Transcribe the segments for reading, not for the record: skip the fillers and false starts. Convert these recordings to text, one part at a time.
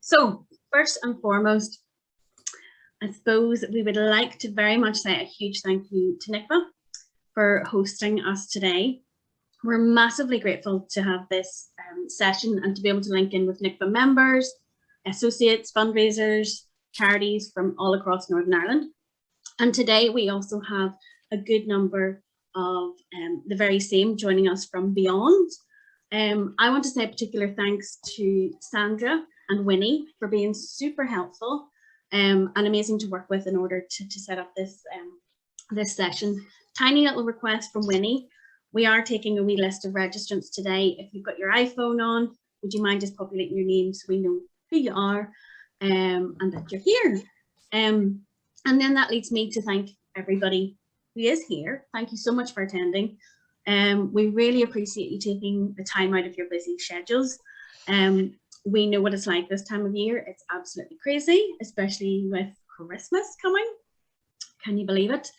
So first and foremost, I suppose we would like to very much say a huge thank you to NICVA for hosting us today. We're massively grateful to have this session and to be able to link in with NICVA members, associates, fundraisers, charities from all across Northern Ireland. And today we also have a good number of the very same joining us from beyond. I want to say a particular thanks to Sandra and Winnie for being super helpful and amazing to work with in order to set up this this session. Tiny little request from Winnie. We are taking a wee list of registrants today. If you've got your iPhone on, would you mind just populating your name so we know who you are and that you're here? And then that leads me to thank everybody who is here. Thank you so much for attending. We really appreciate you taking the time out of your busy schedules. We know what it's like this time of year. It's absolutely crazy, especially with Christmas coming. Can you believe it?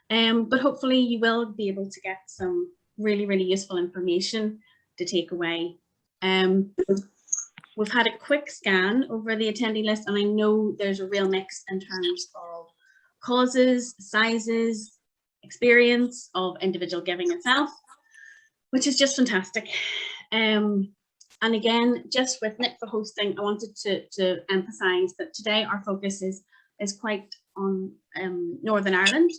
But hopefully you will be able to get some really, really useful information to take away. We've had a quick scan over the attendee list, and I know there's a real mix in terms of causes, sizes, experience of individual giving itself, which is just fantastic. And again, just with NICVA hosting, I wanted to emphasize that today our focus is quite on Northern Ireland.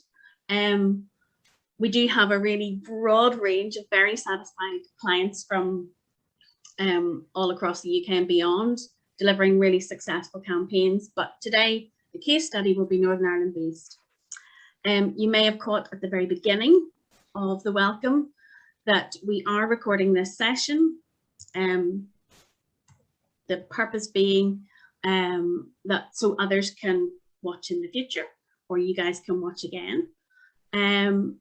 We do have a really broad range of very satisfied clients from all across the UK and beyond, delivering really successful campaigns. But today, the case study will be Northern Ireland based. You may have caught at the very beginning of the welcome that we are recording this session. The purpose being that so others can watch in the future, or you guys can watch again. I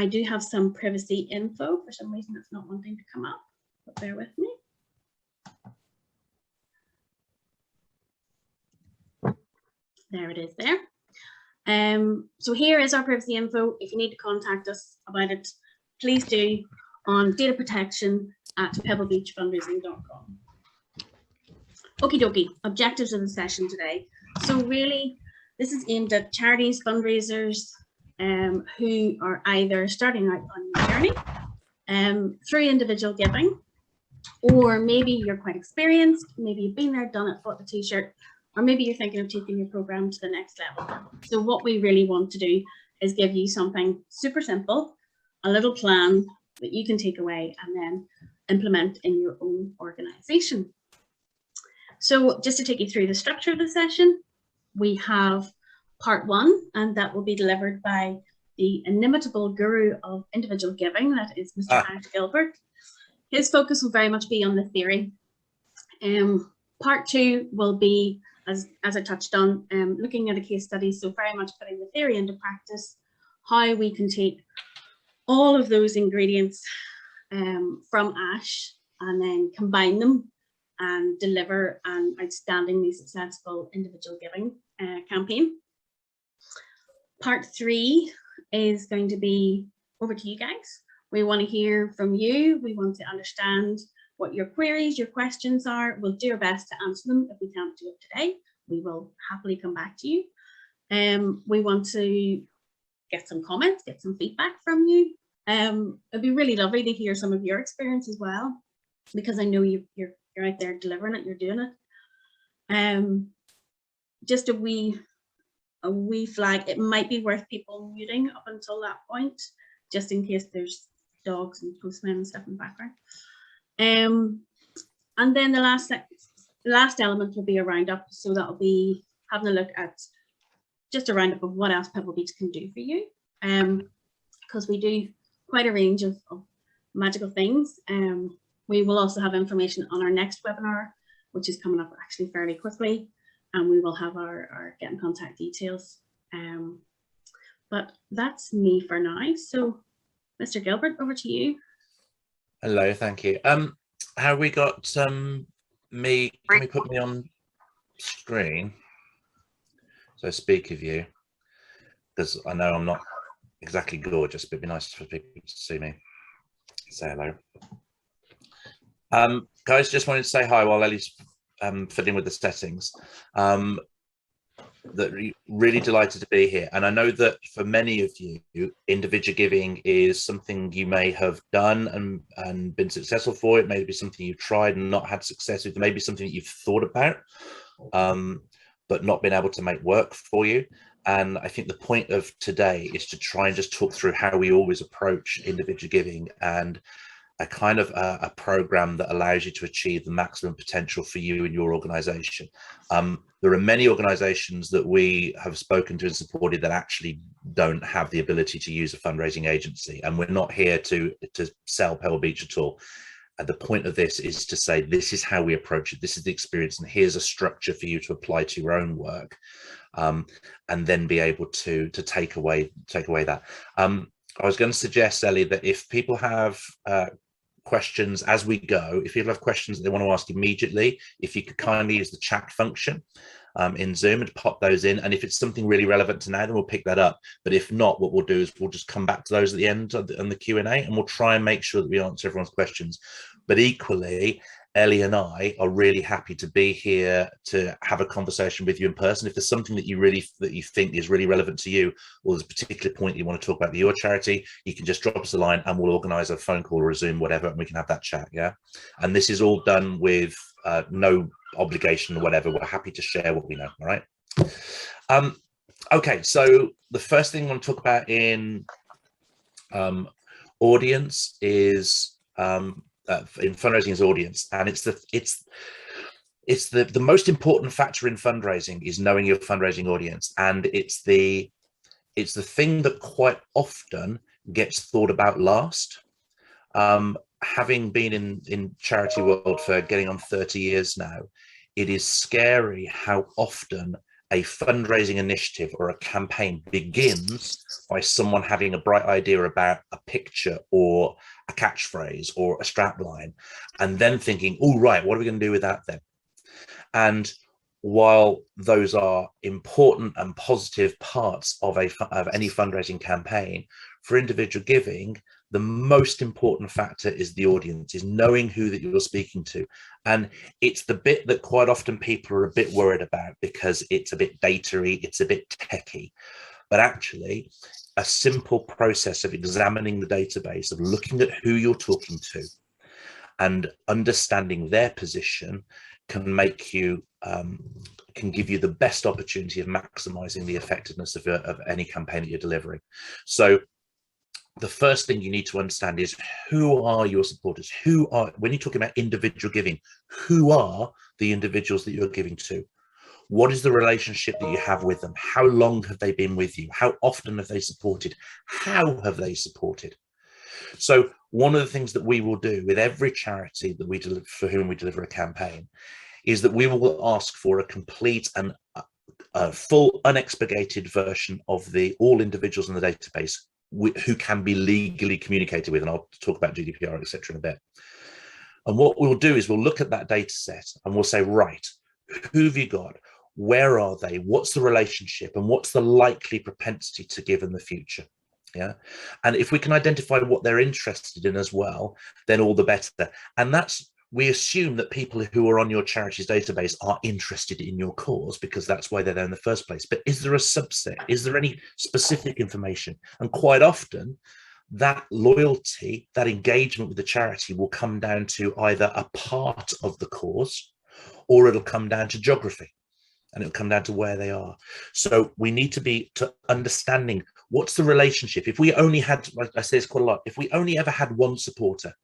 do have some privacy info. For some reason it's not wanting to come up, but bear with me. There it is there. So here is our privacy info. If you need to contact us about it, please do on dataprotection@pebblebeachfundraising.com. Okie dokie, objectives of the session today. So really, this is aimed at charities, fundraisers who are either starting out on your journey through individual giving, or maybe you're quite experienced, maybe you've been there, done it, bought the t-shirt, or maybe you're thinking of taking your program to the next level. So what we really want to do is give you something super simple, a little plan that you can take away and then implement in your own organization. So just to take you through the structure of the session, we have part one, and that will be delivered by the inimitable guru of individual giving, that is Mr. Gilbert. His focus will very much be on the theory. Part two will be, as I touched on, looking at a case study, so very much putting the theory into practice, how we can take all of those ingredients from ASH and then combine them and deliver an outstandingly successful individual giving campaign. Part three is going to be over to you guys. We want to hear from you. We want to understand what your queries, your questions are. We'll do our best to answer them. If we can't do it today, we will happily come back to you. We want to get some comments, get some feedback from you. It'd be really lovely to hear some of your experience as well, because I know you're out there delivering it, you're doing it. Just a wee flag, it might be worth people muting up until that point, just in case there's dogs and postmen and stuff in the background. And then the last element will be a roundup, so that'll be having a look at just a roundup of what else Pebble Beach can do for you, because we do quite a range of magical things. We will also have information on our next webinar, which is coming up actually fairly quickly, and we will have our get in contact details. But that's me for now. So Mr. Gilbert, over to you. Hello, thank you. Have we got can we put me on screen? So speak of you, because I know I'm not exactly gorgeous, but it'd be nice for people to see me. Say hello. Guys, just wanted to say hi while Ellie's fit in with the settings. Really delighted to be here, and I know that for many of you, individual giving is something you may have done and been successful for. It may be something you've tried and not had success with. Maybe something that you've thought about, but not been able to make work for you. And I think the point of today is to try and just talk through how we always approach individual giving, and a kind of a program that allows you to achieve the maximum potential for you and your organization. There are many organizations that we have spoken to and supported that actually don't have the ability to use a fundraising agency, and we're not here to sell Pebblebeach at all. And the point of this is to say, this is how we approach it, this is the experience, and here's a structure for you to apply to your own work, and then be able to take away that. I was going to suggest, Ellie, that if people have questions as we go, if people have questions that they want to ask immediately, if you could kindly use the chat function in Zoom and pop those in, and if it's something really relevant to now, then we'll pick that up. But if not, what we'll do is we'll just come back to those at the end of the Q&A, and we'll try and make sure that we answer everyone's questions. But equally, Ellie and I are really happy to be here to have a conversation with you in person. If there's something that you think is really relevant to you, or there's a particular point you want to talk about with your charity, you can just drop us a line and we'll organize a phone call or a Zoom, whatever, and we can have that chat. Yeah. And this is all done with no obligation or whatever. We're happy to share what we know. All right. Okay. So the first thing I want to talk about in audience is in fundraising is audience, and it's the most important factor in fundraising is knowing your fundraising audience, and it's the thing that quite often gets thought about last. Having been in charity world for getting on 30 years now, it is scary how often a fundraising initiative or a campaign begins by someone having a bright idea about a picture or a catchphrase or a strapline, and then thinking, oh, right, what are we going to do with that then? And while those are important and positive parts of any fundraising campaign, for individual giving, the most important factor is the audience, is knowing who that you're speaking to. And it's the bit that quite often people are a bit worried about because it's a bit data-y, it's a bit techy. But actually, a simple process of examining the database, of looking at who you're talking to and understanding their position can make you, can give you the best opportunity of maximizing the effectiveness of any campaign that you're delivering. So the first thing you need to understand is, who are your supporters? When you're talking about individual giving, who are the individuals that you're giving to? What is the relationship that you have with them? How long have they been with you? How often have they supported? How have they supported? So one of the things that we will do with every charity that we deliver, for whom we deliver a campaign, is that we will ask for a complete and full unexpurgated version of all individuals in the database who can be legally communicated with, and I'll talk about GDPR, etc. in a bit. And what we'll do is we'll look at that data set and we'll say, right, who have you got? Where are they? What's the relationship? And what's the likely propensity to give in the future? Yeah. And if we can identify what they're interested in as well, then all the better. And we assume that people who are on your charity's database are interested in your cause, because that's why they're there in the first place. But is there a subset? Is there any specific information? And quite often, that loyalty, that engagement with the charity will come down to either a part of the cause, or it'll come down to geography, and it'll come down to where they are. So we need to be understanding what's the relationship. If we only had, like I say this quite a lot, if we only ever had one supporter,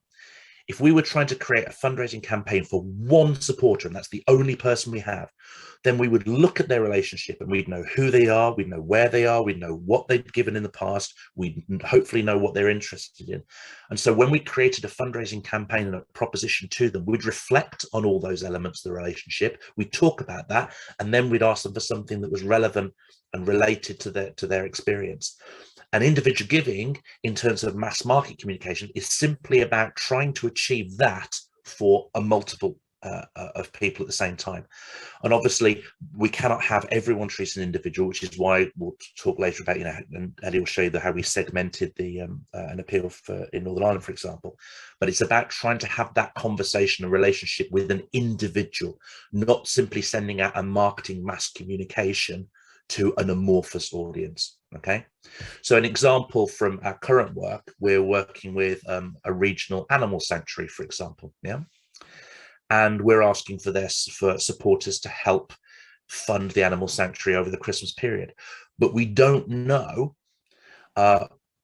if we were trying to create a fundraising campaign for one supporter, and that's the only person we have, then we would look at their relationship and we'd know who they are, we'd know where they are, we'd know what they've given in the past, we'd hopefully know what they're interested in. And so when we created a fundraising campaign and a proposition to them, we'd reflect on all those elements of the relationship, we'd talk about that, and then we'd ask them for something that was relevant and related to their experience. And individual giving, in terms of mass market communication, is simply about trying to achieve that for a multiple of people at the same time. And obviously we cannot have everyone treat an individual, which is why we'll talk later about, and Ellie will show you how we segmented the an appeal in Northern Ireland, for example. But it's about trying to have that conversation and relationship with an individual, not simply sending out a marketing mass communication to an amorphous audience. Okay, so an example from our current work, we're working with a regional animal sanctuary, for example, and we're asking for supporters to help fund the animal sanctuary over the Christmas period, but we don't know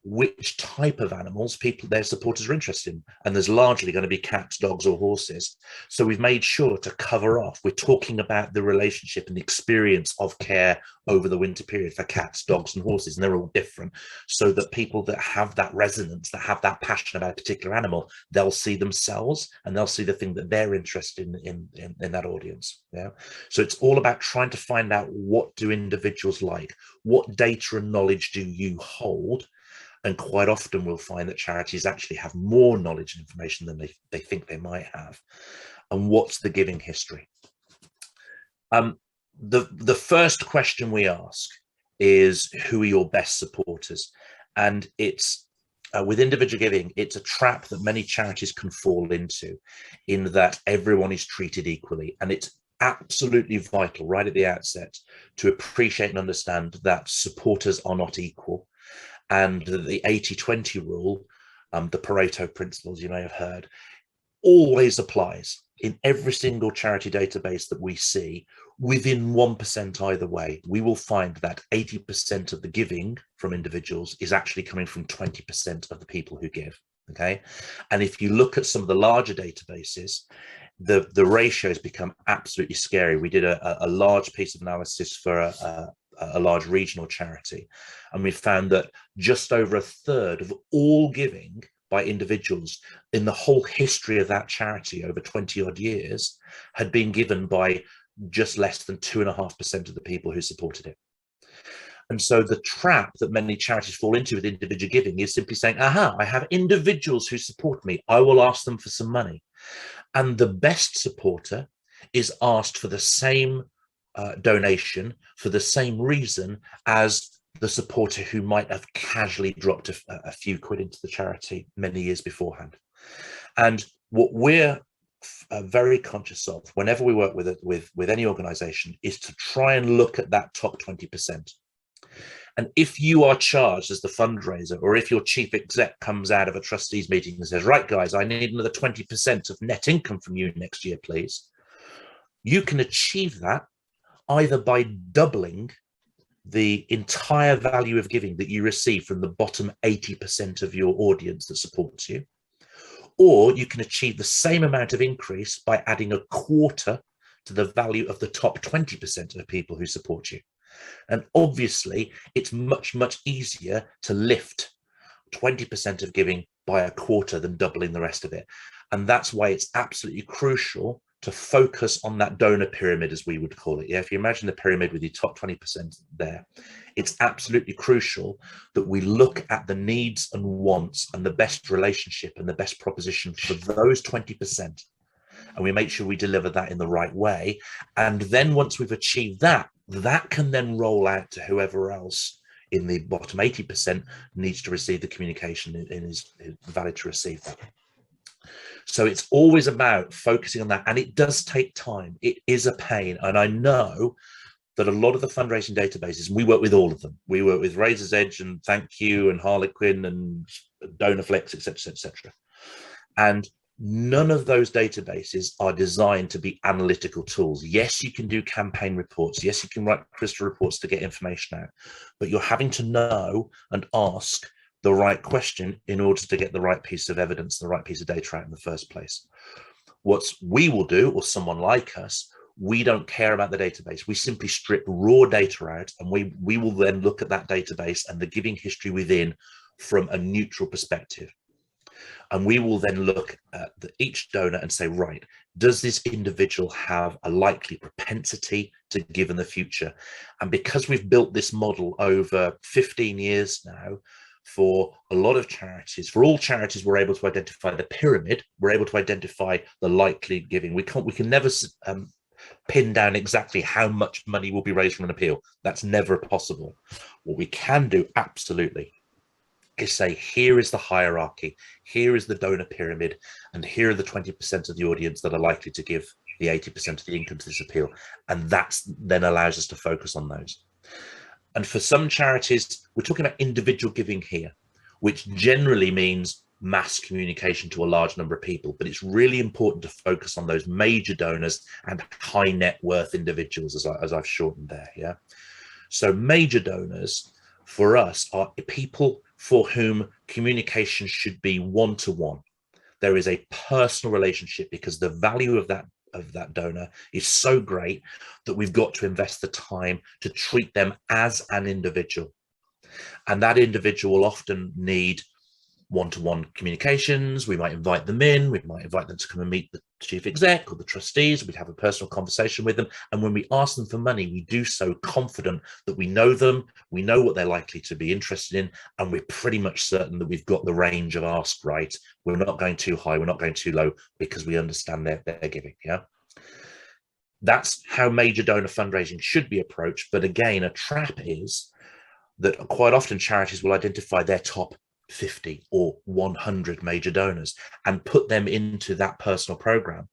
which type of animals their supporters are interested in, and there's largely going to be cats, dogs or horses. So we've made sure to cover off, we're talking about the relationship and the experience of care over the winter period for cats, dogs and horses, and they're all different, so that people that have that resonance, that have that passion about a particular animal, they'll see themselves and they'll see the thing that they're interested in that audience. So it's all about trying to find out, what do individuals like, what data and knowledge do you hold. And quite often we'll find that charities actually have more knowledge and information than they think they might have. And what's the giving history? The first question we ask is, who are your best supporters? And it's with individual giving, it's a trap that many charities can fall into, in that everyone is treated equally. And it's absolutely vital right at the outset to appreciate and understand that supporters are not equal. And the 80-20 rule, the Pareto principles you may have heard, always applies in every single charity database that we see. Within 1% either way, we will find that 80% of the giving from individuals is actually coming from 20% of the people who give. Okay, and if you look at some of the larger databases, the ratios become absolutely scary. We did a large piece of analysis for a large regional charity, and we found that just over a third of all giving by individuals in the whole history of that charity over 20 odd years had been given by just less than 2.5% of the people who supported it. And so the trap that many charities fall into with individual giving is simply saying, aha, I have individuals who support me, I will ask them for some money. And the best supporter is asked for the same donation for the same reason as the supporter who might have casually dropped a few quid into the charity many years beforehand. And what we're very conscious of whenever we work with any organization is to try and look at that top 20%. And if you are charged as the fundraiser, or if your chief exec comes out of a trustees meeting and says, right guys, I need another 20% of net income from you next year, please, you can achieve that either by doubling the entire value of giving that you receive from the bottom 80% of your audience that supports you, or you can achieve the same amount of increase by adding a quarter to the value of the top 20% of people who support you. And obviously it's much, much easier to lift 20% of giving by a quarter than doubling the rest of it. And that's why it's absolutely crucial to focus on that donor pyramid, as we would call it. If you imagine the pyramid with your top 20% there, it's absolutely crucial that we look at the needs and wants and the best relationship and the best proposition for those 20%. And we make sure we deliver that in the right way. And then once we've achieved that, that can then roll out to whoever else in the bottom 80% needs to receive the communication and is valid to receive that. So it's always about focusing on that, and it does take time. It is a pain, and I know that a lot of the fundraising databases, and we work with all of them. We work with Razor's Edge and Thank You and Harlequin and DonorFlex, etc., etc. And none of those databases are designed to be analytical tools. Yes, you can do campaign reports. Yes, you can write crystal reports to get information out, but you're having to know and ask the right question in order to get the right piece of evidence, the right piece of data out in the first place. What we will do, or someone like us, we don't care about the database. We simply strip raw data out, and we will then look at that database and the giving history within from a neutral perspective. And we will then look at each donor and say, right, does this individual have a likely propensity to give in the future? And because we've built this model over 15 years now, for a lot of charities, for all charities, we're able to identify the pyramid. We're able to identify the likely giving. We can never pin down exactly how much money will be raised from an appeal. That's never possible. What we can do, absolutely, is say, here is the hierarchy, here is the donor pyramid, and here are the 20% of the audience that are likely to give the 80% of the income to this appeal. And that then allows us to focus on those. And for some charities, we're talking about individual giving here, which generally means mass communication to a large number of people. But it's really important to focus on those major donors and high net worth individuals, as I've shortened there. Yeah. So major donors for us are people for whom communication should be one-to-one. There is a personal relationship, because the value of that donor is so great that we've got to invest the time to treat them as an individual. And that individual will often need one-to-one communications. We might invite them in, we might invite them to come and meet the chief exec or the trustees. We'd have a personal conversation with them. And when we ask them for money, we do so confident that we know them, we know what they're likely to be interested in, and we're pretty much certain that we've got the range of ask right. We're not going too high, we're not going too low, because we understand their giving. Yeah. That's how major donor fundraising should be approached. But again, a trap is that quite often charities will identify their top 50 or 100 major donors and put them into that personal program,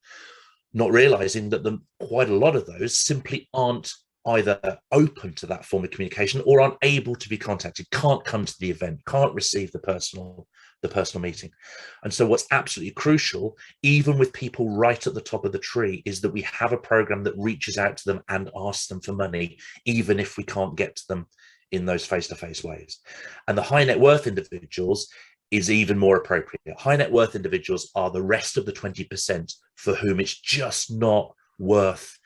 not realizing that quite a lot of those simply aren't either open to that form of communication or aren't able to be contacted, can't come to the event, can't receive the personal meeting. And so what's absolutely crucial, even with people right at the top of the tree, is that we have a program that reaches out to them and asks them for money, even if we can't get to them in those face-to-face ways. And the high net worth individuals is even more appropriate. High net worth individuals are the rest of the 20% for whom it's just not worth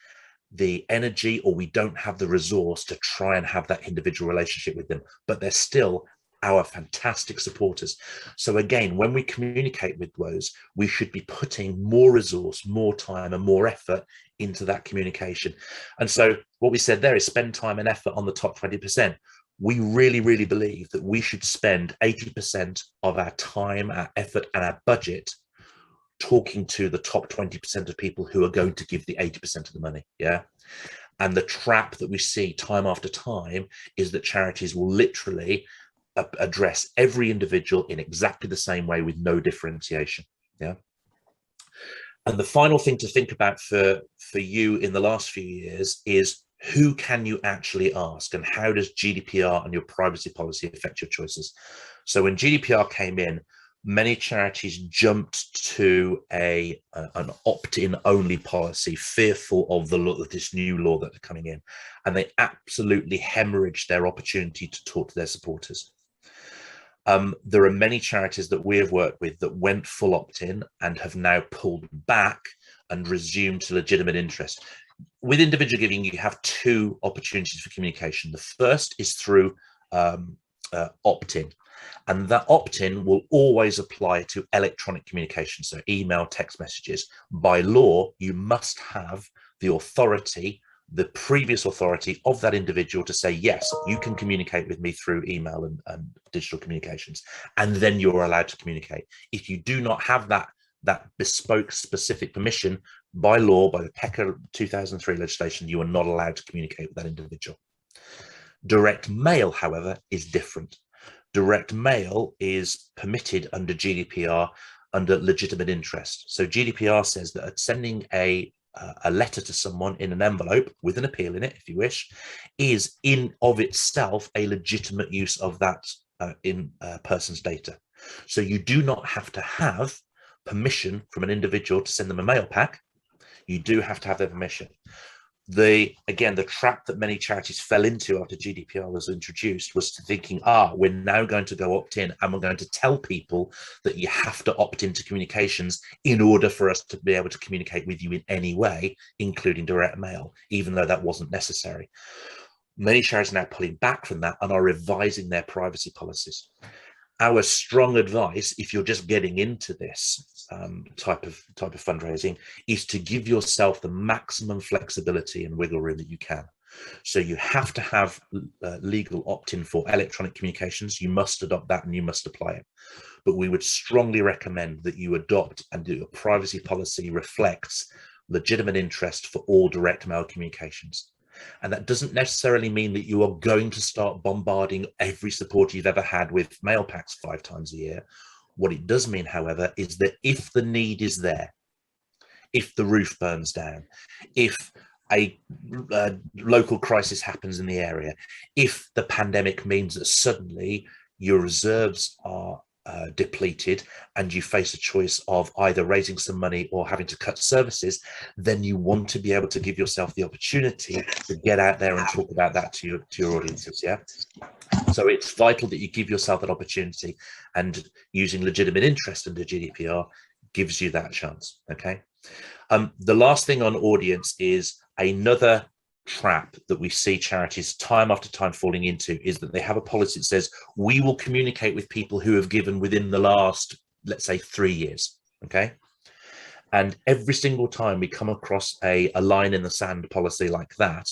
the energy, or we don't have the resource to try and have that individual relationship with them, but they're still our fantastic supporters. So again, when we communicate with those, we should be putting more resource, more time and more effort into that communication. And so what we said there is spend time and effort on the top 20%. We really, really believe that we should spend 80% of our time, our effort and our budget talking to the top 20% of people who are going to give the 80% of the money. Yeah. And the trap that we see time after time is that charities will literally address every individual in exactly the same way with no differentiation. Yeah. And the final thing to think about for you in the last few years is, who can you actually ask, and how does GDPR and your privacy policy affect your choices? So when GDPR came in, many charities jumped to an opt-in only policy, fearful of this new law that's coming in, and they absolutely hemorrhaged their opportunity to talk to their supporters. There are many charities that we have worked with that went full opt-in and have now pulled back and resumed to legitimate interest. With individual giving, you have two opportunities for communication. The first is through opt-in, and that opt-in will always apply to electronic communication, so email, text messages. By law, you must have the authority, the previous authority of that individual to say, yes, you can communicate with me through email and digital communications, and then you're allowed to communicate. If you do not have that bespoke specific permission, by law, by the PECA 2003 legislation, you are not allowed to communicate with that individual. Direct mail, however, is different. Direct mail is permitted under GDPR under legitimate interest. So GDPR says that sending a letter to someone in an envelope with an appeal in it, if you wish, is in of itself a legitimate use of that person's data. So you do not have to have permission from an individual to send them a mail pack. You do have to have their permission. Again, the trap that many charities fell into after GDPR was introduced was to thinking, we're now going to go opt in, and we're going to tell people that you have to opt into communications in order for us to be able to communicate with you in any way, including direct mail, even though that wasn't necessary. Many charities are now pulling back from that and are revising their privacy policies. our strong advice, if you're just getting into this type of fundraising, is to give yourself the maximum flexibility and wiggle room that you can. So you have to have legal opt-in for electronic communications. You must adopt that and you must apply it. But we would strongly recommend that you adopt and do a privacy policy reflects legitimate interest for all direct mail communications. And that doesn't necessarily mean that you are going to start bombarding every supporter you've ever had with mail packs 5 times a year. What it does mean, however, is that if the need is there, if the roof burns down, if a local crisis happens in the area, if the pandemic means that suddenly your reserves are depleted and you face a choice of either raising some money or having to cut services, then you want to be able to give yourself the opportunity to get out there and talk about that to your audiences. Yeah, so it's vital that you give yourself that opportunity, and using legitimate interest under GDPR gives you that chance. Okay, the last thing on audience is another trap that we see charities time after time falling into, is that they have a policy that says we will communicate with people who have given within the last, let's say, 3 years. Okay, and every single time we come across a line in the sand policy like that,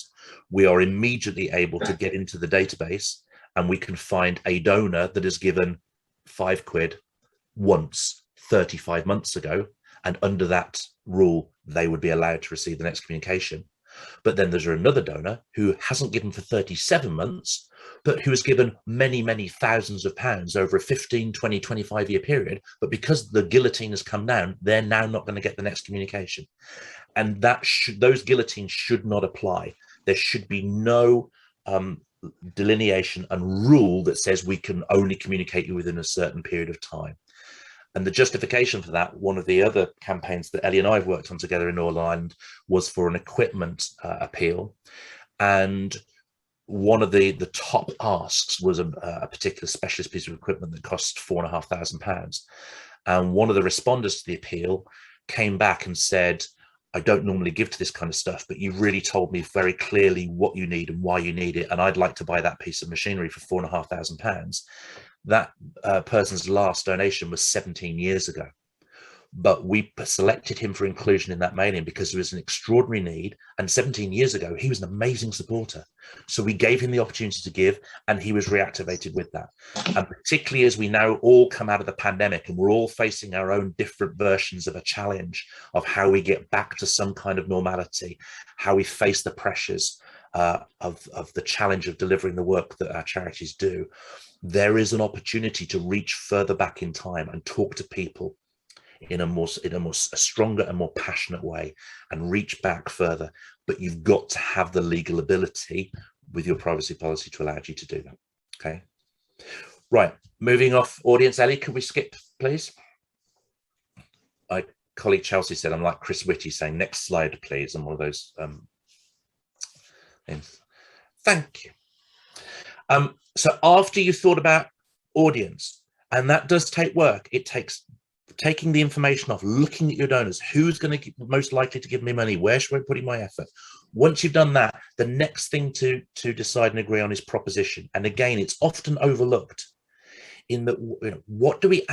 we are immediately able to get into the database and we can find a donor that has given £5 once 35 months ago, and under that rule they would be allowed to receive the next communication. But then there's another donor who hasn't given for 37 months, but who has given many, many thousands of pounds over a 15, 20, 25-year period. But because the guillotine has come down, they're now not going to get the next communication. And those guillotines should not apply. There should be no delineation and rule that says we can only communicate you within a certain period of time. And the justification for that, one of the other campaigns that Ellie and I have worked on together in Northern Ireland, was for an equipment appeal. And one of the top asks was a particular specialist piece of equipment that cost £4,500. And one of the responders to the appeal came back and said, I don't normally give to this kind of stuff, but you really told me very clearly what you need and why you need it. And I'd like to buy that piece of machinery for £4,500. That person's last donation was 17 years ago, but we selected him for inclusion in that mailing because there was an extraordinary need, and 17 years ago he was an amazing supporter, so we gave him the opportunity to give, and he was reactivated with that. And particularly as we now all come out of the pandemic and we're all facing our own different versions of a challenge of how we get back to some kind of normality, how we face the pressures of the challenge of delivering the work that our charities do, there is an opportunity to reach further back in time and talk to people in a stronger and more passionate way and reach back further. But you've got to have the legal ability with your privacy policy to allow you to do that. Okay, right, moving off audience. Ellie, can we skip, please? My colleague Chelsea said I'm like Chris Whitty saying next slide, please. I'm one of those things. Thank you. So after you've thought about audience, and that does take work, it takes taking the information off, looking at your donors, who's going to be most likely to give me money, where should I be putting my effort? Once you've done that, the next thing to decide and agree on is proposition. And again, it's often overlooked in that, what do we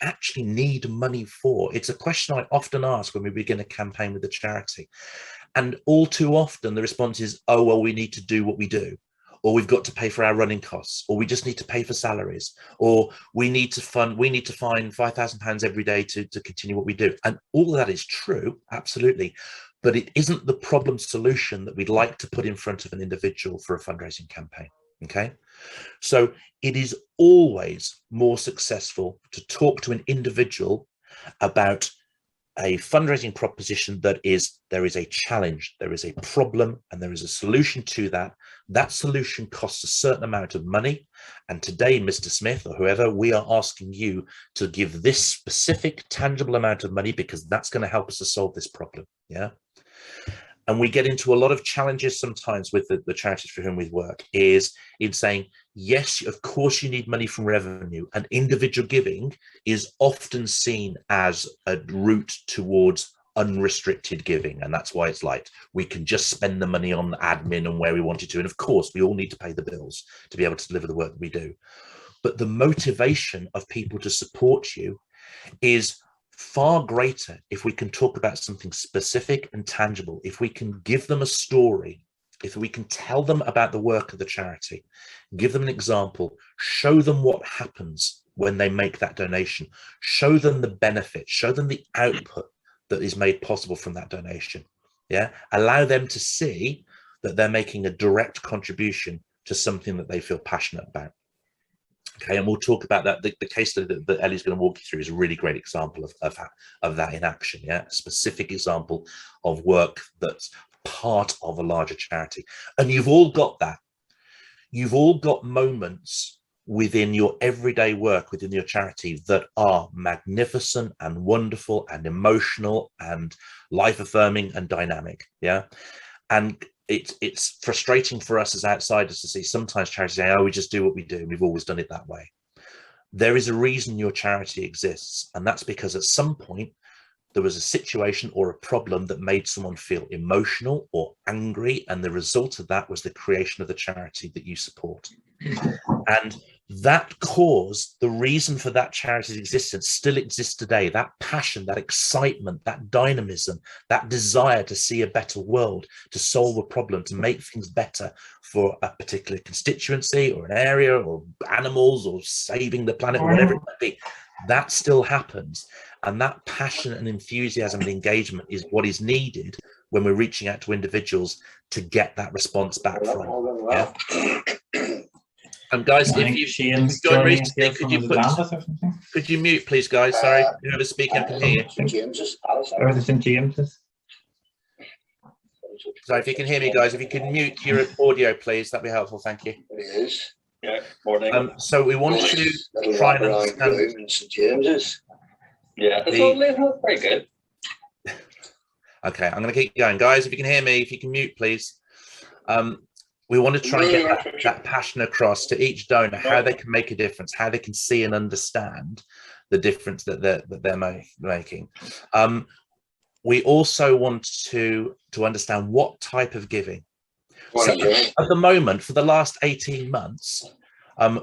actually need money for? It's a question I often ask when we begin a campaign with a charity. And all too often the response is, oh, well, we need to do what we do, or we've got to pay for our running costs, or we just need to pay for salaries, or we need to find £5,000 every day to continue what we do. And all of that is true, absolutely, but it isn't the problem solution that we'd like to put in front of an individual for a fundraising campaign. Okay, so it is always more successful to talk to an individual about a fundraising proposition that is, there is a challenge, there is a problem, and there is a solution to that. That solution costs a certain amount of money. And today, Mr. Smith or whoever, we are asking you to give this specific tangible amount of money because that's going to help us to solve this problem. Yeah. And we get into a lot of challenges sometimes with the charities for whom we work, is in saying, yes, of course you need money from revenue, and individual giving is often seen as a route towards unrestricted giving. And that's why it's like, we can just spend the money on admin and where we wanted to. And of course, we all need to pay the bills to be able to deliver the work that we do. but the motivation of people to support you is far greater if we can talk about something specific and tangible, if we can give them a story, if we can tell them about the work of the charity, give them an example, show them what happens when they make that donation, show them the benefit, show them the output that is made possible from that donation. Yeah, allow them to see that they're making a direct contribution to something that they feel passionate about. Okay, and we'll talk about that. The case study that Ellie's going to walk you through is a really great example of that in action. Yeah, a specific example of work that's part of a larger charity. And you've all got that. You've all got moments within your everyday work within your charity that are magnificent and wonderful and emotional and life-affirming and dynamic. Yeah, and it's frustrating for us as outsiders to see sometimes charities say, oh, we just do what we do. We've always done it that way. There is a reason your charity exists, and that's because at some point there was a situation or a problem that made someone feel emotional or angry, and the result of that was the creation of the charity that you support. And that cause, the reason for that charity's existence still exists today. That passion, that excitement, that dynamism, that desire to see a better world, to solve a problem, to make things better for a particular constituency or an area or animals or saving the planet or whatever it might be, that still happens. And that passion and enthusiasm and engagement is what is needed when we're reaching out to individuals to get that response back from. Yeah? Guys, if you join recently, could you mute, please, guys? Sorry, whoever's speaking, I can hear you. So if you can hear me, guys, if you can mute your audio, please, that'd be helpful. Thank you. It is. Yeah. Morning. So we want to try and understand. St. James's. Yeah, it's all very good. Okay, I'm going to keep going, guys. If you can hear me, if you can mute, please. We want to try and get that passion across to each donor, how they can make a difference, how they can see and understand the difference that they're making. We also want to understand what type of giving. So at the moment, for the last 18 months,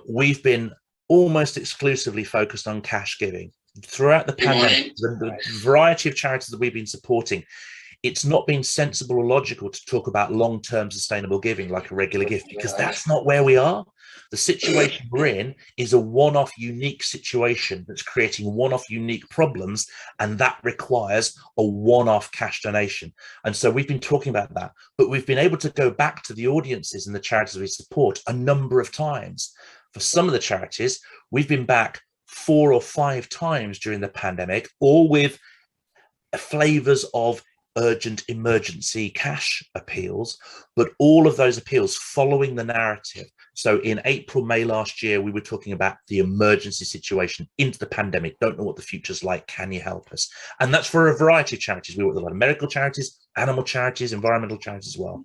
we've been almost exclusively focused on cash giving. Throughout the pandemic, the variety of charities that we've been supporting, it's not been sensible or logical to talk about long-term sustainable giving like a regular gift, because that's not where we are. The situation we're in is a one-off unique situation that's creating one-off unique problems, and that requires a one-off cash donation. And so we've been talking about that, but we've been able to go back to the audiences and the charities we support a number of times. For some of the charities, we've been back 4 or 5 times during the pandemic, all with flavors of urgent emergency cash appeals, but all of those appeals following the narrative. So in April, May last year, we were talking about the emergency situation into the pandemic. Don't know what the future's like. Can you help us? And that's for a variety of charities. We work with a lot of medical charities, animal charities, environmental charities as well.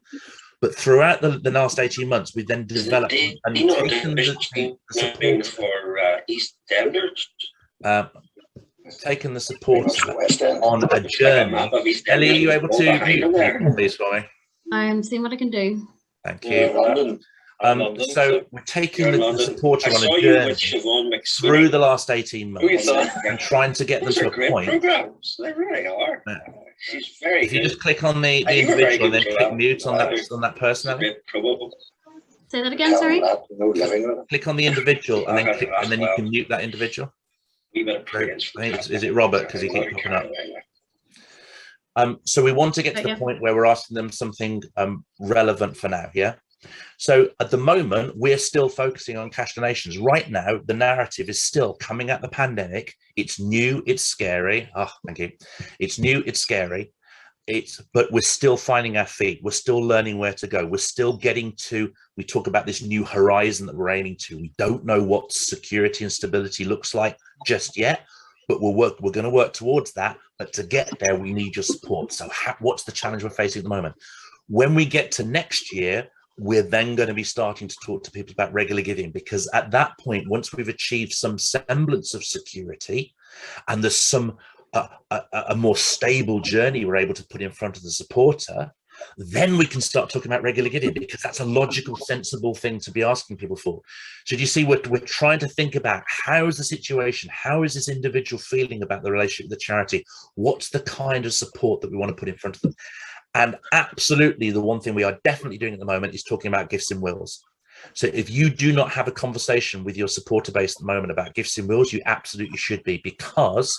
But throughout the last 18 months, we then developed and taken the support for East Enders. Taken the support on a journey. Ellie, are you able to mute, please, for me? I'm seeing what I can do. Thank you. So we're taking the supporter on a journey through the last 18 months and trying to get them to a point. They really are. She's very if you just click on the individual and then click mute on that person, Ellie. Say that again, sorry. Click on the individual and then you can mute that individual. Is it Robert? Because he keeps popping up. So we want to get to the point where we're asking them something relevant for now. Yeah. So at the moment, we're still focusing on cash donations. Right now, the narrative is still coming at the pandemic. It's new. It's scary. Oh, thank you. It's new. It's scary. But we're still finding our feet. We're still learning where to go. We're still getting to, we talk about this new horizon that we're aiming to. We don't know what security and stability looks like just yet, but we're going to work towards that. But to get there, we need your support. So what's the challenge we're facing at the moment? When we get to next year, we're then going to be starting to talk to people about regular giving, because at that point, once we've achieved some semblance of security and there's some a more stable journey we're able to put in front of the supporter, then we can start talking about regular giving, because that's a logical, sensible thing to be asking people for. So do you see, we're trying to think about, how is the situation, how is this individual feeling about the relationship with the charity, what's the kind of support that we want to put in front of them. And absolutely, the one thing we are definitely doing at the moment is talking about gifts in wills. So if you do not have a conversation with your supporter base at the moment about gifts in wills, you absolutely should be, because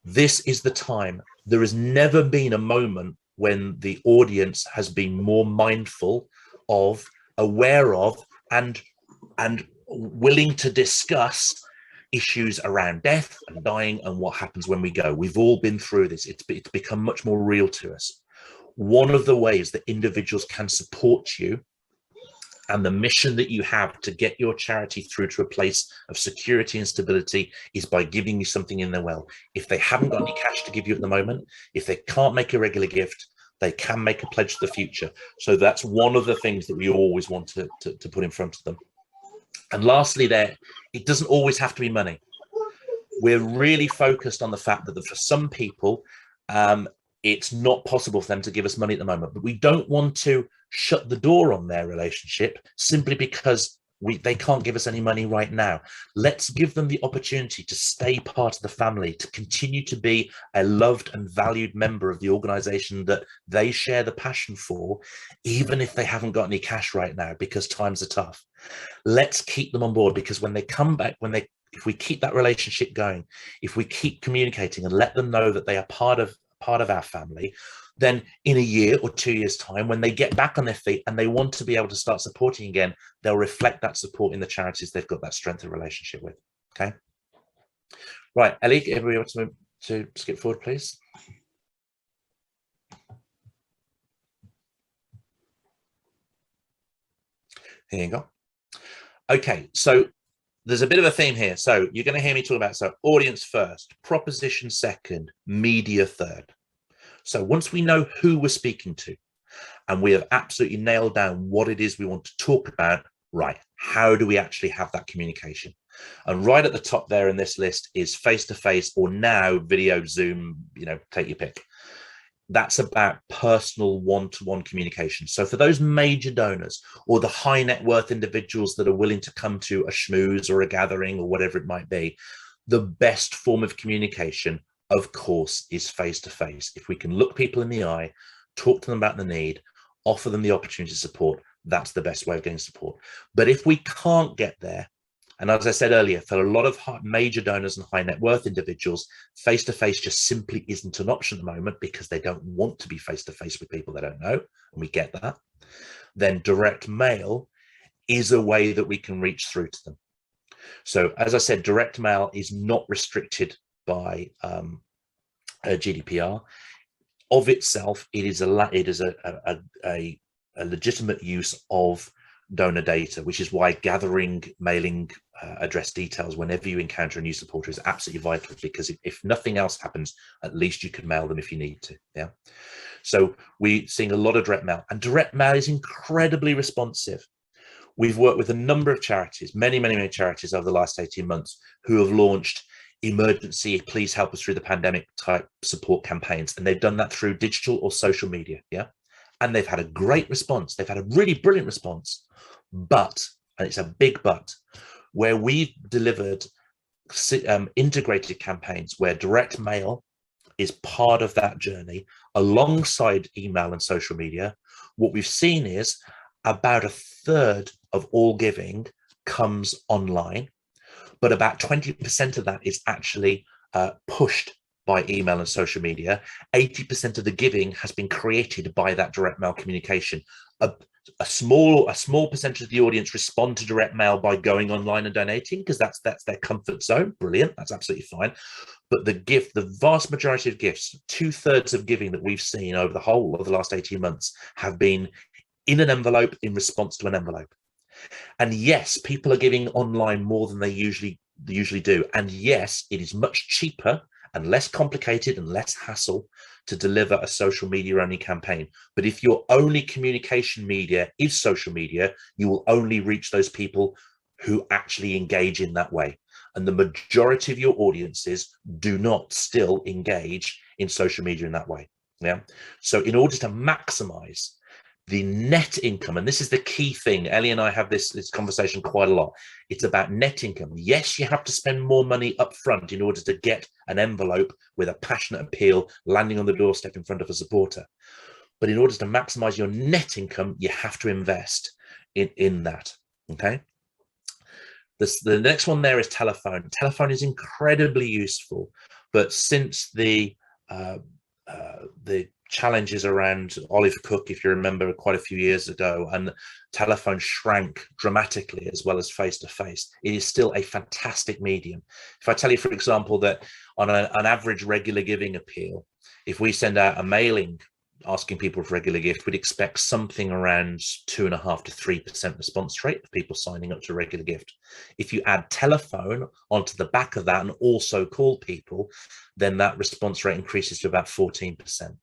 this is the time. There has never been a moment when the audience has been more mindful of, aware of, and willing to discuss issues around death and dying and what happens when we go. We've all been through this. It's become much more real to us. One of the ways that individuals can support you and the mission that you have to get your charity through to a place of security and stability is by giving you something in their will. If they haven't got any cash to give you at the moment, if they can't make a regular gift, they can make a pledge to the future. So that's one of the things that we always want to put in front of them. And lastly there, it doesn't always have to be money. We're really focused on the fact that for some people, it's not possible for them to give us money at the moment, but we don't want to shut the door on their relationship simply because they can't give us any money right now. Let's give them the opportunity to stay part of the family, to continue to be a loved and valued member of the organization that they share the passion for, even if they haven't got any cash right now because times are tough. Let's keep them on board, because when they come back, if we keep that relationship going, if we keep communicating and let them know that they are part of our family, then in a year or 2 years' time, when they get back on their feet and they want to be able to start supporting again, they'll reflect that support in the charities they've got that strength of relationship with. Okay. Right, Ellie, everybody want to skip forward, please. Here you go. Okay, so there's a bit of a theme here. So you're going to hear me talk about, audience first, proposition second, media third. So once we know who we're speaking to and we have absolutely nailed down what it is we want to talk about, right, how do we actually have that communication? And right at the top there in this list is face-to-face, or now video, Zoom, take your pick. That's about personal one-to-one communication. So for those major donors or the high net worth individuals that are willing to come to a schmooze or a gathering or whatever it might be, the best form of communication, of course, is face-to-face. If we can look people in the eye, talk to them about the need, offer them the opportunity to support, that's the best way of getting support. But if we can't get there, and as I said earlier, for a lot of major donors and high net worth individuals, face-to-face just simply isn't an option at the moment because they don't want to be face-to-face with people they don't know, and we get that, then direct mail is a way that we can reach through to them. So as I said, direct mail is not restricted by GDPR. Of itself, it is a legitimate use of donor data, which is why gathering mailing address details whenever you encounter a new supporter is absolutely vital, because if nothing else happens, at least you can mail them if you need to. Yeah. So we're seeing a lot of direct mail, and direct mail is incredibly responsive. We've worked with a number of charities, many charities over the last 18 months who have launched emergency, please help us through the pandemic type support campaigns. And they've done that through digital or social media. Yeah. And they've had a great response. They've had a really brilliant response. But, and it's a big but, where we've delivered integrated campaigns where direct mail is part of that journey alongside email and social media, what we've seen is about a third of all giving comes online, but about 20% of that is actually pushed by email and social media. 80% of the giving has been created by that direct mail communication. A small percentage of the audience respond to direct mail by going online and donating because that's their comfort zone. Brilliant, that's absolutely fine. But the vast majority of gifts, 2/3 of giving that we've seen over the whole of the last 18 months have been in an envelope in response to an envelope. And yes, people are giving online more than they usually do. And yes, it is much cheaper and less complicated and less hassle to deliver a social media only campaign. But if your only communication media is social media, you will only reach those people who actually engage in that way. And the majority of your audiences do not still engage in social media in that way. Yeah. So in order to maximize the net income, and this is the key thing, Ellie and I have this conversation quite a lot. It's about net income. Yes, you have to spend more money up front in order to get an envelope with a passionate appeal landing on the doorstep in front of a supporter. But in order to maximize your net income, you have to invest in that. Okay. The next one there is telephone. Telephone is incredibly useful, but since the challenges around Olive Cook, if you remember, quite a few years ago, and telephone shrank dramatically as well as face-to-face, it is still a fantastic medium. If I tell you, for example, that on an average regular giving appeal, if we send out a mailing asking people for regular gift, we'd expect something around 2.5% to 3% response rate of people signing up to a regular gift. If you add telephone onto the back of that and also call people, then that response rate increases to about 14%.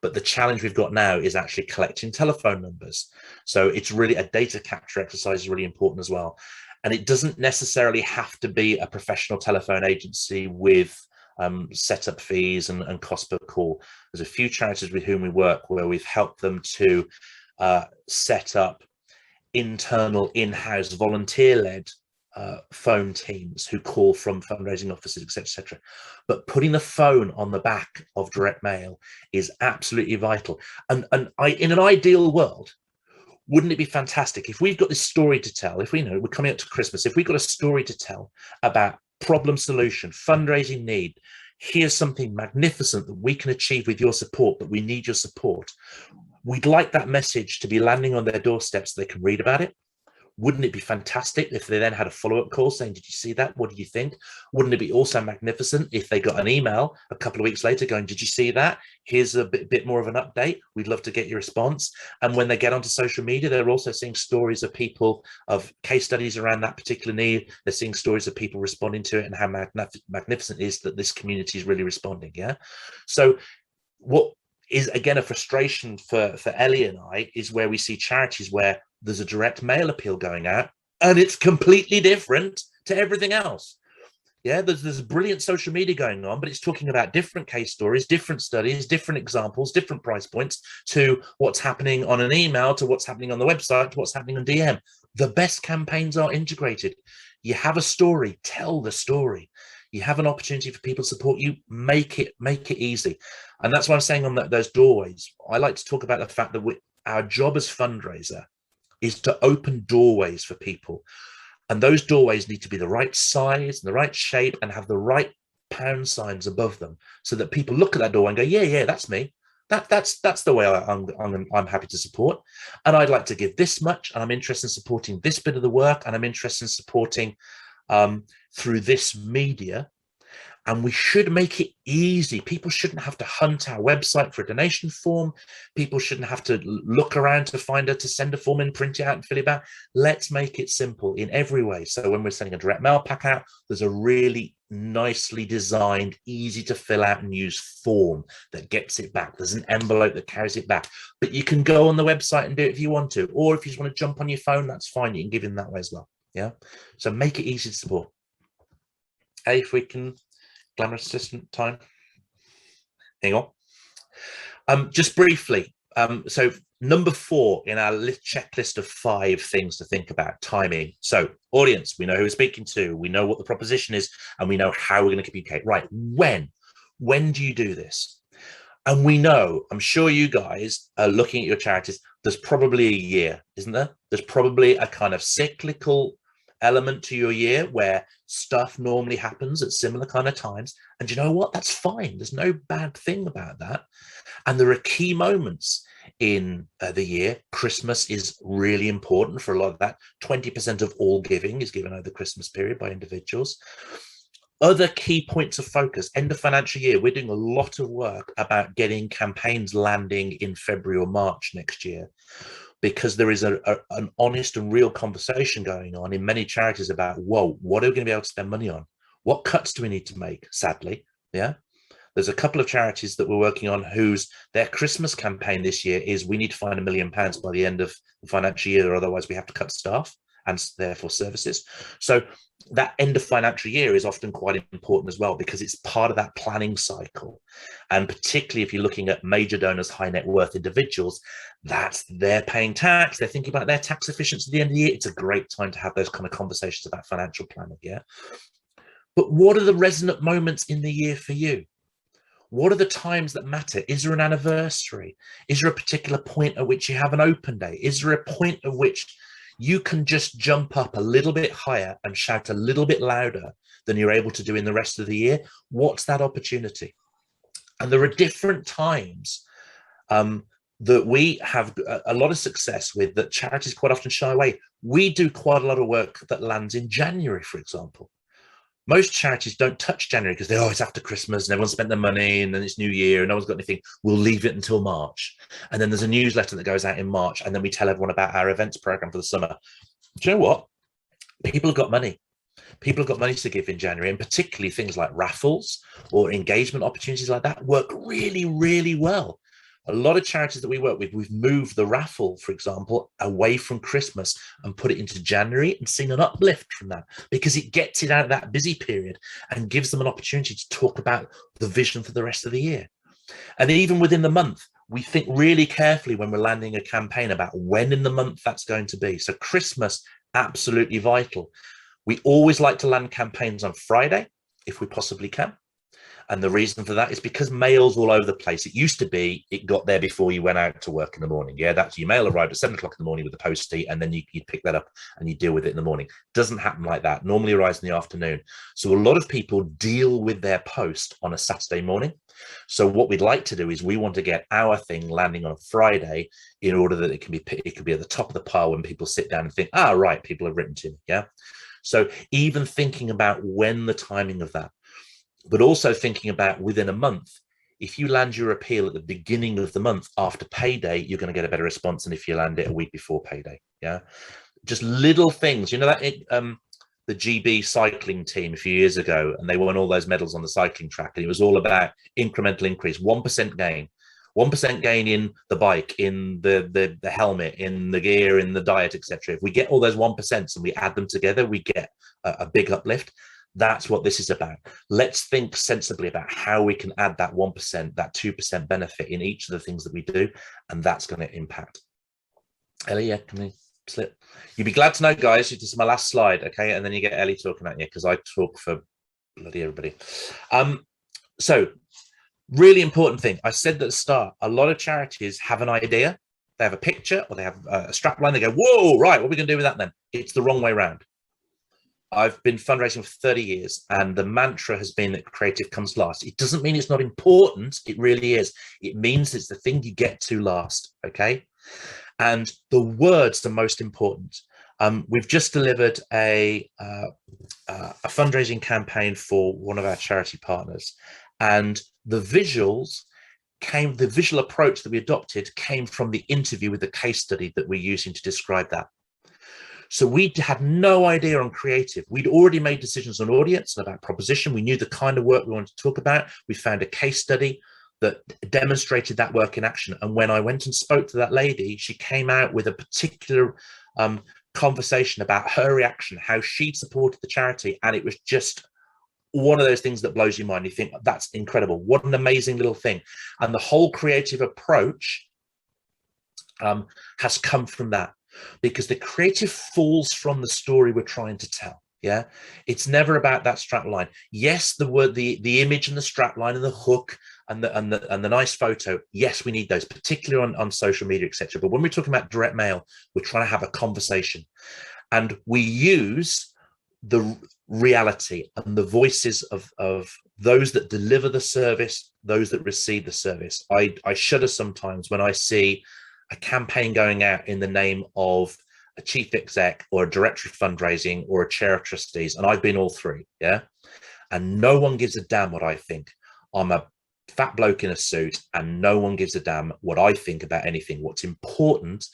But the challenge we've got now is actually collecting telephone numbers. So it's really a data capture exercise is really important as well. And it doesn't necessarily have to be a professional telephone agency with setup fees and cost per call. There's a few charities with whom we work where we've helped them to set up internal in-house volunteer-led phone teams who call from fundraising offices, etc. But putting the phone on the back of direct mail is absolutely vital. And in an ideal world, wouldn't it be fantastic if we've got this story to tell, if we know we're coming up to Christmas, if we've got a story to tell about problem solution, fundraising need, here's something magnificent that we can achieve with your support, but we need your support. We'd like that message to be landing on their doorsteps so they can read about it. Wouldn't it be fantastic if they then had a follow-up call saying, did you see that? What do you think? Wouldn't it be also magnificent if they got an email a couple of weeks later going, did you see that? Here's a bit more of an update. We'd love to get your response. And when they get onto social media, they're also seeing stories of people, of case studies around that particular need. They're seeing stories of people responding to it and how magnificent it is that this community is really responding. Yeah. So what is, again, a frustration for Ellie and I is where we see charities where there's a direct mail appeal going out and it's completely different to everything else. Yeah, there's brilliant social media going on, but it's talking about different case stories, different studies, different examples, different price points to what's happening on an email, to what's happening on the website, to what's happening on DM. The best campaigns are integrated. You have a story, tell the story. You have an opportunity for people to support you, make it easy. And that's why I'm saying on those doorways, I like to talk about the fact that our job as fundraiser is to open doorways for people. And those doorways need to be the right size and the right shape and have the right pound signs above them so that people look at that doorway and go, yeah, that's me. That's the way I'm happy to support. And I'd like to give this much, and I'm interested in supporting this bit of the work, and I'm interested in supporting through this media. And we should make it easy. People shouldn't have to hunt our website for a donation form. People shouldn't have to look around to send a form in, print it out and fill it out. Let's make it simple in every way. So when we're sending a direct mail pack out, there's a really nicely designed, easy to fill out and use form that gets it back. There's an envelope that carries it back. But you can go on the website and do it if you want to. Or if you just want to jump on your phone, that's fine. You can give in that way as well. Yeah. So make it easy to support. Hey, if we can... Glamorous assistant time. Hang on. Just briefly. So number 4 in our checklist of 5 things to think about: timing. So audience, we know who we're speaking to, we know what the proposition is, and we know how we're going to communicate. Right. When do you do this? And we know, I'm sure you guys are looking at your charities, there's probably a year, isn't there? There's probably a kind of cyclical element to your year where stuff normally happens at similar kind of times, and you know what, that's fine. There's no bad thing about that. And there are key moments in the year. Christmas is really important for a lot of that. 20% of all giving is given over the Christmas period by individuals. Other key points of focus: end of financial year, we're doing a lot of work about getting campaigns landing in February or March next year, because there is an honest and real conversation going on in many charities about, whoa, what are we going to be able to spend money on? What cuts do we need to make, sadly? Yeah. There's a couple of charities that we're working on their Christmas campaign this year is, we need to find £1 million by the end of the financial year, or otherwise we have to cut staff and therefore services. So that end of financial year is often quite important as well, because it's part of that planning cycle. And particularly if you're looking at major donors, high net worth individuals, they're paying tax, they're thinking about their tax efficiency at the end of the year. It's a great time to have those kind of conversations about financial planning. Yeah. But what are the resonant moments in the year for you? What are the times that matter? Is there an anniversary? Is there a particular point at which you have an open day? Is there a point at which you can just jump up a little bit higher and shout a little bit louder than you're able to do in the rest of the year? What's that opportunity? And there are different times that we have a lot of success with, that charities quite often shy away. We do quite a lot of work that lands in January, for example. Most charities don't touch January because it's after Christmas and everyone's spent their money and then it's New Year and no one's got anything. We'll leave it until March. And then there's a newsletter that goes out in March, and then we tell everyone about our events program for the summer. Do you know what? People have got money. People have got money to give in January, and particularly things like raffles or engagement opportunities like that work really, really well. A lot of charities that we work with, we've moved the raffle, for example, away from Christmas and put it into January, and seen an uplift from that, because it gets it out of that busy period and gives them an opportunity to talk about the vision for the rest of the year. And even within the month, we think really carefully when we're landing a campaign about when in the month that's going to be. So Christmas, absolutely vital. We always like to land campaigns on Friday, if we possibly can. And the reason for that is because mail's all over the place. It used to be it got there before you went out to work in the morning. Yeah, that's your mail arrived at 7 o'clock in the morning with a post-it, and then you pick that up and you deal with it in the morning. Doesn't happen like that. Normally arrives in the afternoon. So a lot of people deal with their post on a Saturday morning. So what we'd like to do is we want to get our thing landing on a Friday, in order that it could be at the top of the pile when people sit down and think, right, people have written to me. Yeah. So even thinking about when the timing of that, but also thinking about within a month, if you land your appeal at the beginning of the month after payday, you're going to get a better response than if you land it a week before payday. Yeah, just little things. You know that the GB cycling team a few years ago, and they won all those medals on the cycling track, and it was all about incremental increase, 1% gain. 1% gain in the bike, in the helmet, in the gear, in the diet, etc. If we get all those 1% and we add them together, we get a big uplift. That's what this is about. Let's think sensibly about how we can add that 1%, that 2% benefit in each of the things that we do, and that's going to impact. Ellie, yeah, can we slip? You'd be glad to know, guys, this is my last slide, okay? And then you get Ellie talking at you, because I talk for bloody everybody. So, really important thing. I said at the start, a lot of charities have an idea. They have a picture, or they have a strap line. They go, whoa, right, what are we going to do with that then? It's the wrong way around. I've been fundraising for 30 years, and the mantra has been that creative comes last. It doesn't mean it's not important. It really is. It means it's the thing you get to last, okay? And the words are most important. We've just delivered a fundraising campaign for one of our charity partners, and the visual approach that we adopted came from the interview with the case study that we're using to describe that. So we had no idea on creative. We'd already made decisions on audience and about proposition. We knew the kind of work we wanted to talk about. We found a case study that demonstrated that work in action. And when I went and spoke to that lady, she came out with a particular conversation about her reaction, how she'd supported the charity. And it was just one of those things that blows your mind. You think, that's incredible. What an amazing little thing. And the whole creative approach has come from that. Because the creative falls from the story we're trying to tell. Yeah, it's never about that strap line. Yes, the word, the image and the strap line and the hook and the nice photo. Yes, we need those, particularly on social media, etc. But when we're talking about direct mail, we're trying to have a conversation, and we use the reality and the voices of those that deliver the service, those that receive the service. I shudder sometimes when I see a campaign going out in the name of a chief exec or a director of fundraising or a chair of trustees, and I've been all three, yeah, and no one gives a damn what I think. I'm a fat bloke in a suit, and no one gives a damn what I think about anything. What's important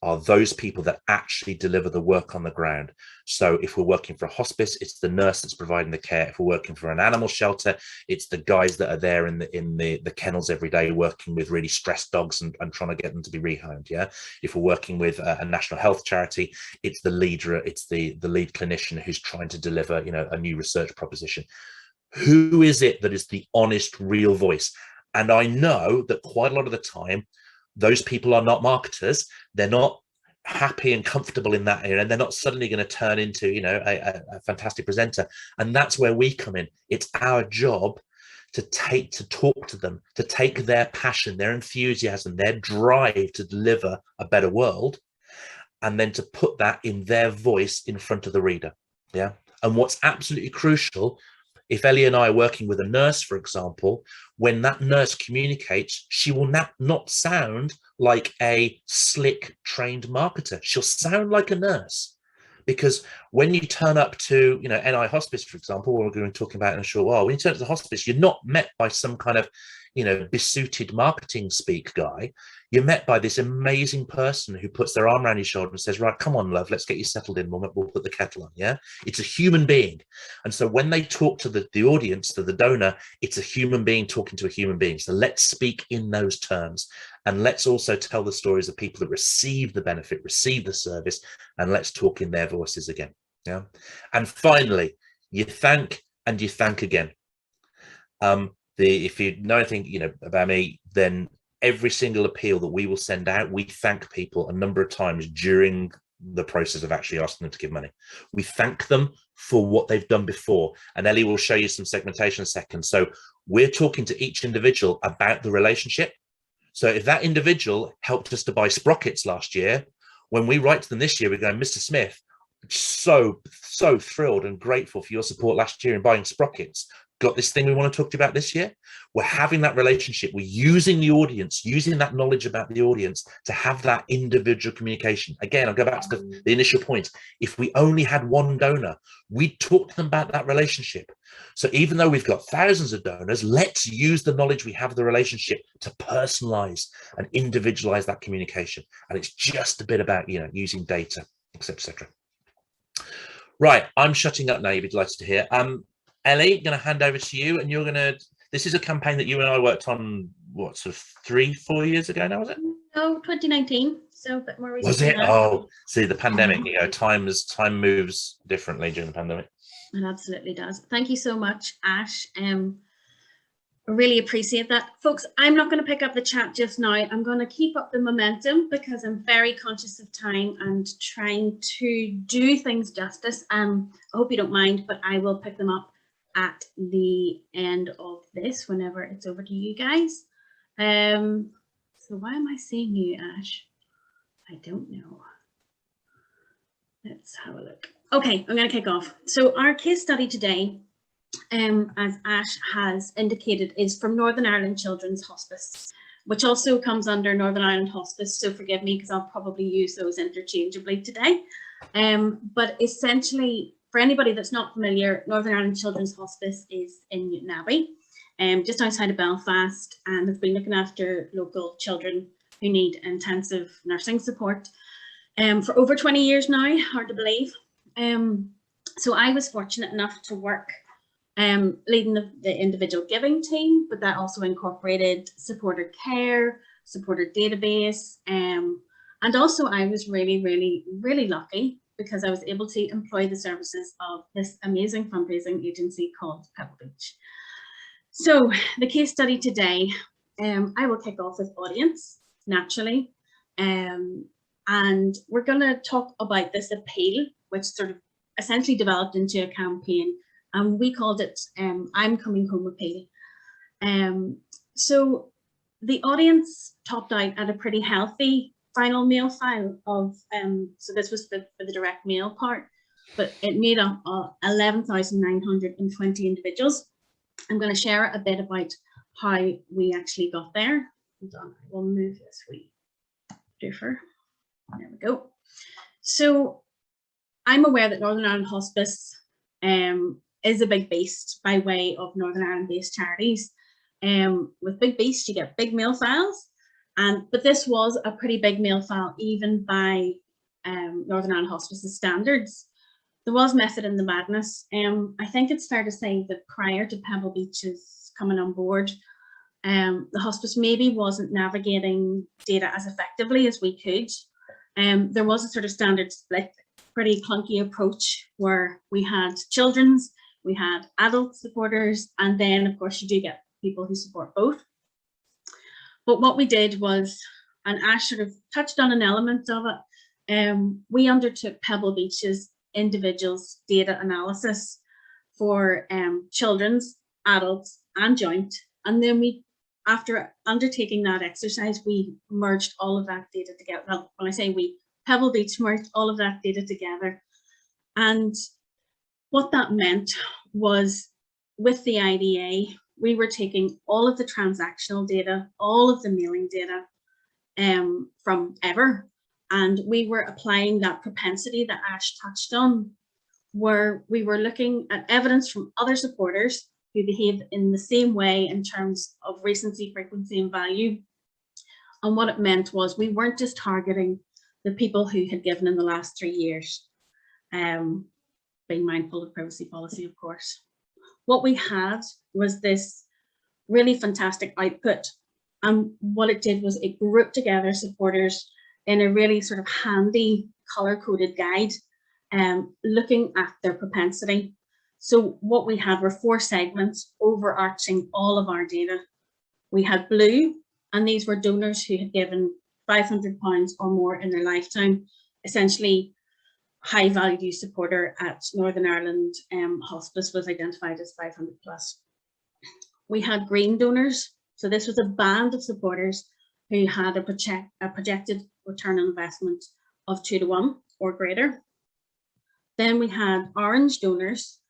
are those people that actually deliver the work on the ground. So if we're working for a hospice, it's the nurse that's providing the care. If we're working for an animal shelter, it's the guys that are there in the kennels every day working with really stressed dogs and trying to get them to be rehomed. Yeah. If we're working with a national health charity, it's the leader, it's the lead clinician who's trying to deliver, you know, a new research proposition. Who is it that is the honest, real voice? And I know that quite a lot of the time, those people are not marketers. They're not happy and comfortable in that area, and they're not suddenly going to turn into, you know, a fantastic presenter. And that's where we come in. It's our job to talk to them, to take their passion, their enthusiasm, their drive to deliver a better world, and then to put that in their voice in front of the reader. Yeah. And what's absolutely crucial, if Ellie and I are working with a nurse, for example, when that nurse communicates, she will not sound like a slick, trained marketer. She'll sound like a nurse. Because when you turn up to, you know, NI Hospice, for example, we're going to be talking about in a short while, when you turn up to the hospice, you're not met by some kind of, you know, besuited marketing speak guy. You're met by this amazing person who puts their arm around your shoulder and says, right, come on, love, let's get you settled in. We'll put the kettle on. Yeah. It's a human being. And so when they talk to the audience, to the donor, it's a human being talking to a human being. So let's speak in those terms. And let's also tell the stories of people that receive the benefit, receive the service, and let's talk in their voices again. Yeah. And finally, you thank and you thank again. If you know anything, you know, about me, then every single appeal that we will send out, we thank people a number of times during the process of actually asking them to give money. We thank them for what they've done before. And Ellie will show you some segmentation in a second. So we're talking to each individual about the relationship. So if that individual helped us to buy sprockets last year, when we write to them this year, we're going, Mr. Smith, so thrilled and grateful for your support last year in buying sprockets. Got this thing we want to talk to you about this year. We're having that relationship. We're using the audience, using that knowledge about the audience to have that individual communication. Again, I'll go back to the initial point. If we only had one donor, we'd talk to them about that relationship. So even though we've got thousands of donors, let's use the knowledge we have of the relationship to personalize and individualize that communication. And it's just a bit about, you know, using data, etc., etc. Right, I'm shutting up now. You'd be delighted to hear. Ellie, going to hand over to you, and you're going to. This is a campaign that you and I worked on. What, sort of 3-4 years ago now? Was it? No, 2019. So a bit more recent. Was it? Oh, see, the pandemic. You know, time moves differently during the pandemic. It absolutely does. Thank you so much, Ash. I really appreciate that. Folks, I'm not going to pick up the chat just now. I'm going to keep up the momentum because I'm very conscious of time and trying to do things justice. I hope you don't mind, but I will pick them up at the end of this, whenever it's over to you guys. So why am I seeing you, Ash? I don't know. Let's have a look. Okay, I'm going to kick off. So our case study today, as Ash has indicated, is from Northern Ireland Children's Hospice, which also comes under Northern Ireland Hospice. So forgive me because I'll probably use those interchangeably today. But essentially, for anybody that's not familiar, Northern Ireland Children's Hospice is in Newtownabbey, just outside of Belfast, and has been looking after local children who need intensive nursing support for over 20 years now, hard to believe. So I was fortunate enough to work leading the individual giving team, but that also incorporated supporter care, supporter database, and also I was really lucky because I was able to employ the services of this amazing fundraising agency called Pebblebeach. So the case study today, I will kick off with audience, naturally, and we're going to talk about this appeal, which sort of essentially developed into a campaign, and we called it I'm Coming Home Appeal. So the audience topped out at a pretty healthy final mail file of, so this was for the direct mail part, but it made up 11,920 individuals. I'm going to share a bit about how we actually got there. Hold on, I will move this wee differ. There we go. So I'm aware that Northern Ireland Hospice is a big beast by way of Northern Ireland based charities. With big beasts, you get big mail files. But this was a pretty big mail file, even by Northern Ireland Hospice's standards. There was method in the madness. I think it's fair to say that prior to Pebblebeach's coming on board, the hospice maybe wasn't navigating data as effectively as we could. There was a sort of standard split, pretty clunky approach where we had children's, we had adult supporters, and then of course you do get people who support both. But what we did was, and Ash sort of touched on an element of it, we undertook Pebblebeach's individuals data analysis for children's, adults, and joint. And then we, after undertaking that exercise, we merged all of that data together. Well, when I say we, Pebblebeach merged all of that data together. And what that meant was, with the IDA, we were taking all of the transactional data, all of the mailing data from ever, and we were applying that propensity that Ash touched on, where we were looking at evidence from other supporters who behaved in the same way in terms of recency, frequency, and value. And what it meant was we weren't just targeting the people who had given in the last 3 years, being mindful of privacy policy, of course. What we had was this really fantastic output. And what it did was it grouped together supporters in a really sort of handy color-coded guide, looking at their propensity. So what we had were 4 segments overarching all of our data. We had blue, and these were donors who had given £500 or more in their lifetime, essentially high value supporter at Northern Ireland Hospice was identified as 500 plus. We had green donors. So this was a band of supporters who had a projected return on investment of 2 to 1 or greater. Then we had orange donors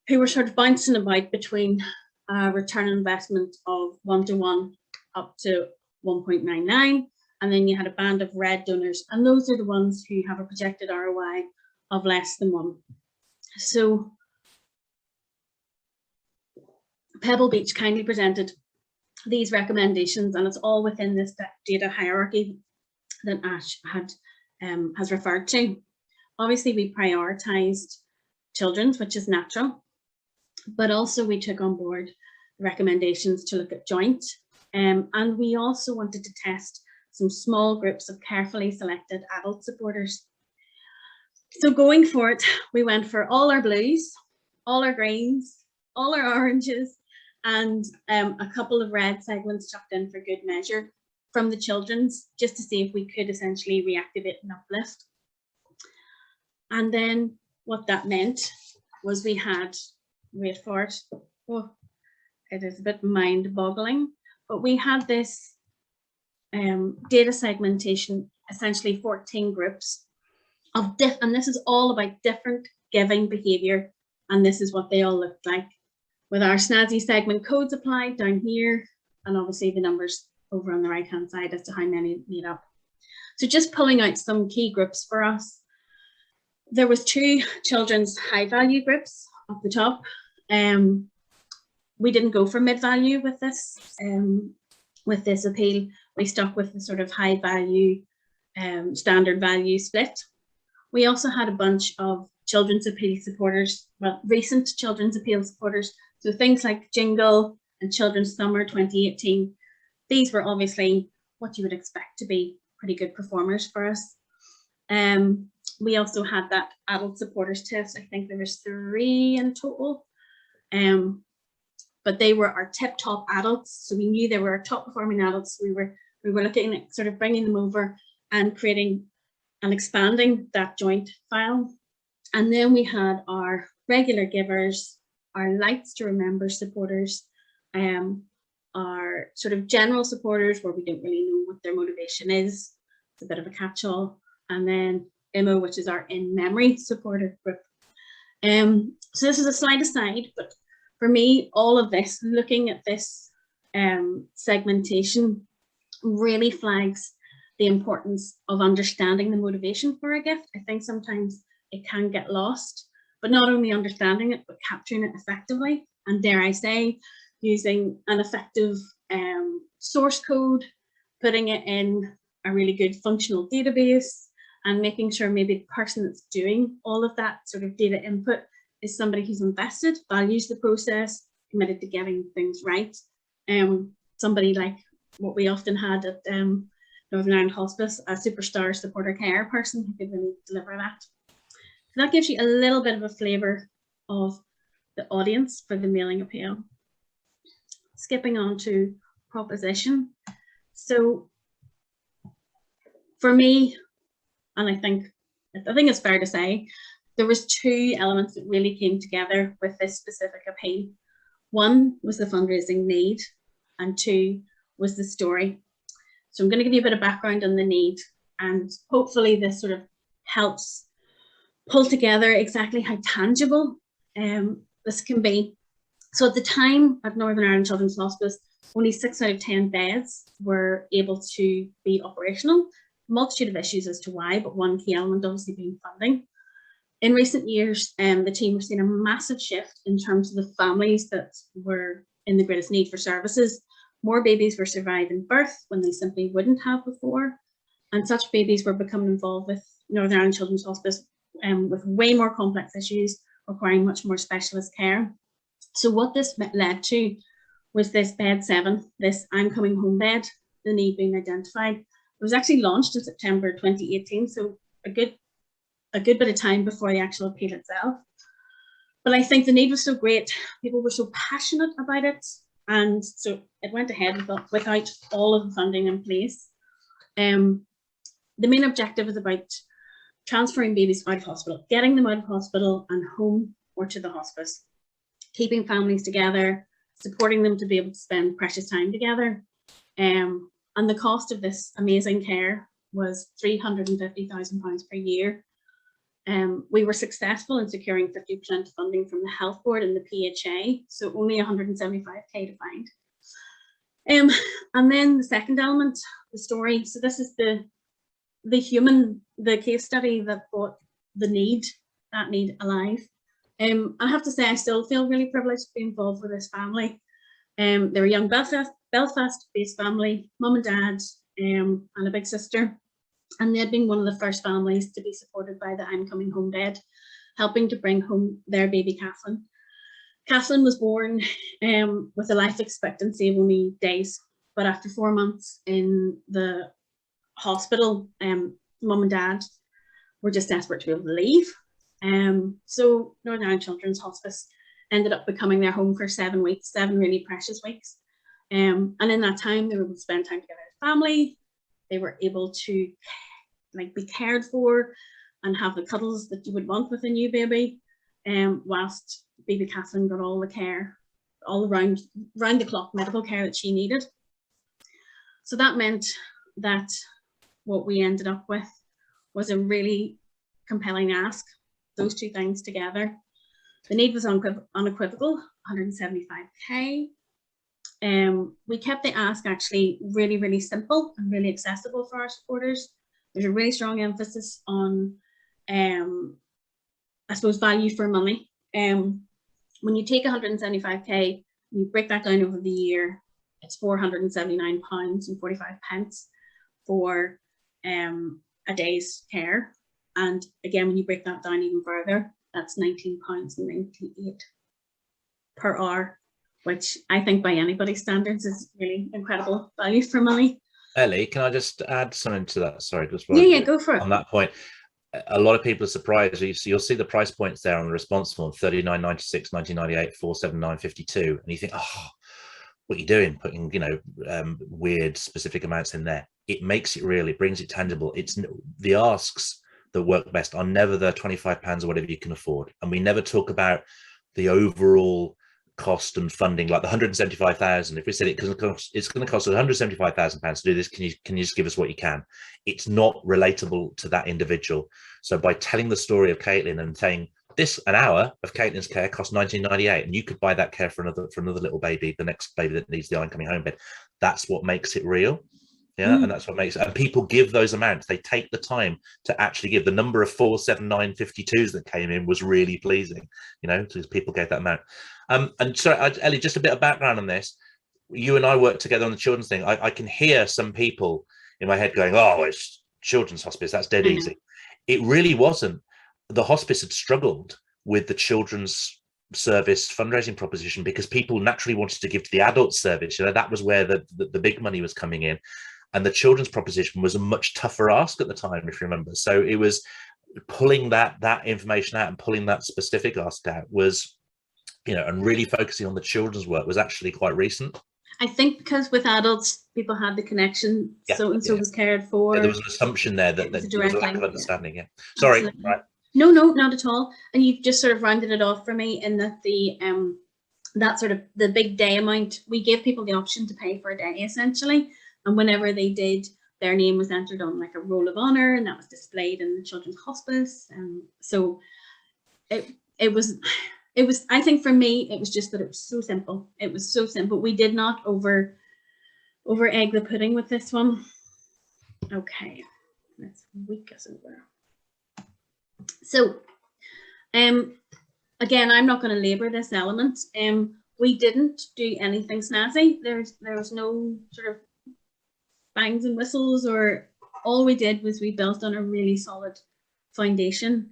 who were sort of bouncing about between a return on investment of 1 to 1 up to 1.99. And then you had a band of red donors, and those are the ones who have a projected ROI of less than 1. So Pebblebeach kindly presented these recommendations, and it's all within this data hierarchy that Ash has referred to. Obviously, we prioritised children's, which is natural, but also we took on board recommendations to look at joint, and we also wanted to test some small groups of carefully selected adult supporters. So going for it, we went for all our blues, all our greens, all our oranges, and a couple of red segments chucked in for good measure from the children's, just to see if we could essentially reactivate and uplift. And then what that meant was we had, wait for it, oh, it is a bit mind-boggling, but we had this data segmentation, essentially 14 groups of and this is all about different giving behavior, and this is what they all looked like, with our snazzy segment codes applied down here, and obviously the numbers over on the right hand side as to how many made up. So just pulling out some key groups for us, there was 2 children's high value groups up the top. We didn't go for mid value with this appeal. We stuck with the sort of high value standard value split. We also had a bunch of children's appeal supporters, well, recent children's appeal supporters. So things like Jingle and Children's Summer 2018. These were obviously what you would expect to be pretty good performers for us. We also had that adult supporters test. I think there was 3 in total. But they were our tip top adults. So we knew they were our top performing adults. We were looking at sort of bringing them over and creating and expanding that joint file. And then we had our regular givers, our lights to remember supporters, our sort of general supporters where we don't really know what their motivation is. It's a bit of a catch-all. And then IMO, which is our in-memory supporter group. So this is a slide aside, but for me, all of this, looking at this segmentation really flags the importance of understanding the motivation for a gift. I think sometimes it can get lost, but not only understanding it, but capturing it effectively. And dare I say, using an effective source code, putting it in a really good functional database, and making sure maybe the person that's doing all of that sort of data input is somebody who's invested, values the process, committed to getting things right. Somebody like what we often had at Northern Ireland Hospice, a superstar supporter care person who could really deliver that. So that gives you a little bit of a flavour of the audience for the mailing appeal. Skipping on to proposition. So for me, and I think it's fair to say, there was two elements that really came together with this specific appeal. One was the fundraising need, and two was the story. So I'm going to give you a bit of background on the need, and hopefully this sort of helps pull together exactly how tangible this can be. So at the time at Northern Ireland Children's Hospice, only 6 out of 10 beds were able to be operational. Multitude of issues as to why, but one key element obviously being funding. In recent years, the team have seen a massive shift in terms of the families that were in the greatest need for services. More babies were surviving birth when they simply wouldn't have before, and such babies were becoming involved with Northern Ireland Children's Hospice with way more complex issues requiring much more specialist care. So what this led to was this bed 7, this I'm coming home bed, the need being identified. It was actually launched in September 2018, so a good bit of time before the actual appeal itself. But I think the need was so great, people were so passionate about it, and so it went ahead without all of the funding in place. The main objective is about transferring babies out of hospital, getting them out of hospital and home or to the hospice, keeping families together, supporting them to be able to spend precious time together. And the cost of this amazing care was £350,000 per year. We were successful in securing 50% funding from the Health Board and the PHA, so only 175k to find. And then the second element, the story. So this is the case study that brought that need alive. I have to say, I still feel really privileged to be involved with this family. They're a young Belfast-based family, mum and dad, and a big sister. And they'd been one of the first families to be supported by the I'm Coming Home bed, helping to bring home their baby Kathleen. Kathleen was born with a life expectancy of only days, but after 4 months in the hospital, mum and dad were just desperate to be able to leave. So Northern Ireland Children's Hospice ended up becoming their home for 7 weeks, 7 really precious weeks. And in that time, they were able to spend time together as a family. They were able to be cared for and have the cuddles that you would want with a new baby, whilst baby Kathleen got all the care, all round the clock medical care that she needed. So that meant that what we ended up with was a really compelling ask, those two things together. The need was unequivocal, 175k. We kept the ask actually really, really simple and really accessible for our supporters. There's a really strong emphasis on, I suppose, value for money. When you take 175k, you break that down over the year, it's £479.45 for a day's care. And again, when you break that down even further, that's £19.98 per hour, which I think by anybody's standards is really incredible value for money. Ellie, can I just add something to that? Sorry, just yeah, go for it. On that point, a lot of people are surprised. You'll see the price points there on the response form: £39.96, £19.98, £479.52, and you think, oh, what are you doing? Putting weird specific amounts in there. It makes it real. It brings it tangible. It's the asks that work best are never the £25 or whatever you can afford, and we never talk about the overall cost and funding, like the 175,000. If we said it's going to cost us 175,000 pounds to do this, can you just give us what you can? It's not relatable to that individual. So by telling the story of Caitlin and saying an hour of Caitlin's care costs £19.98, and you could buy that care for another little baby, the next baby that needs the I'm Coming Home bed. That's what makes it real. Yeah, and that's what makes it. And people give those amounts. They take the time to actually give. The number of 479.52s that came in was really pleasing, because people gave that amount. And sorry, Ellie, just a bit of background on this. you and I worked together on the children's thing, I can hear some people in my head going, oh, it's children's hospice, that's dead easy. It really wasn't. The hospice had struggled with the children's service fundraising proposition because people naturally wanted to give to the adult service. That was where the big money was coming in. And the children's proposition was a much tougher ask at the time, if you remember. So it was pulling that information out and pulling that specific ask out was, and really focusing on the children's work was actually quite recent. I think because with adults, people had the connection, so was cared for. There was an assumption there that there was a lack of understanding. Yeah. Sorry. Absolutely. Right. No, not at all. And you've just sort of rounded it off for me in that that sort of the big day amount, we gave people the option to pay for a day essentially. And whenever they did, their name was entered on like a roll of honor, and that was displayed in the children's hospice. So it was, I think for me, it was just that it was so simple. It was so simple. We did not over egg the pudding with this one. Okay, let's week us over. So, again, I'm not going to labor this element. We didn't do anything snazzy. There was no sort of bangs and whistles, or all we did was we built on a really solid foundation.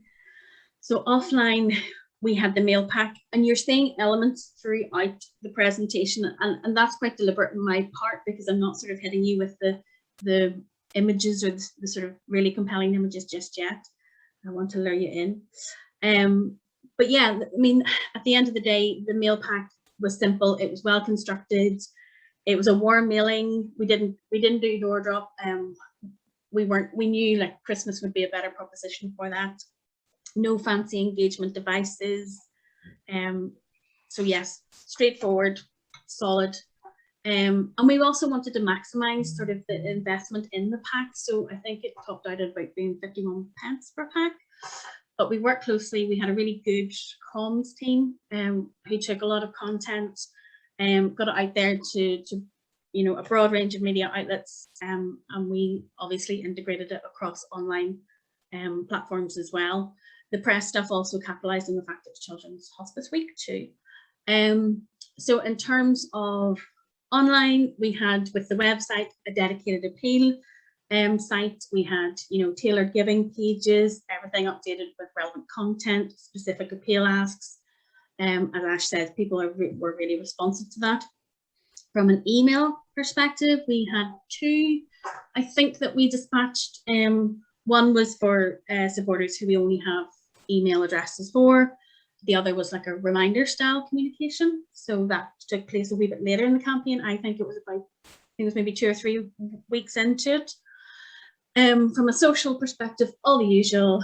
So offline, we had the mail pack, and you're seeing elements throughout the presentation, and that's quite deliberate on my part because I'm not sort of hitting you with the images or the sort of really compelling images just yet. I want to lure you in. But yeah, I mean, at the end of the day, the mail pack was simple. It was well constructed. It was a warm mailing. We didn't do door drop. We knew like Christmas would be a better proposition for that. No fancy engagement devices. So yes, straightforward, solid. And we also wanted to maximize sort of the investment in the pack. So I think it topped out at about being 51 pence per pack. But we worked closely. We had a really good comms team who took a lot of content, got it out there to a broad range of media outlets, and we obviously integrated it across online platforms as well. The press stuff also capitalised on the fact it was Children's Hospice Week too. So in terms of online, we had with the website a dedicated appeal site. We had tailored giving pages, everything updated with relevant content, specific appeal asks. As Ash says, people were really responsive to that. From an email perspective, we had two, I think, that we dispatched. One was for supporters who we only have email addresses for. The other was like a reminder style communication. So that took place a wee bit later in the campaign. I think it was maybe 2 or 3 weeks into it. From a social perspective, all the usual,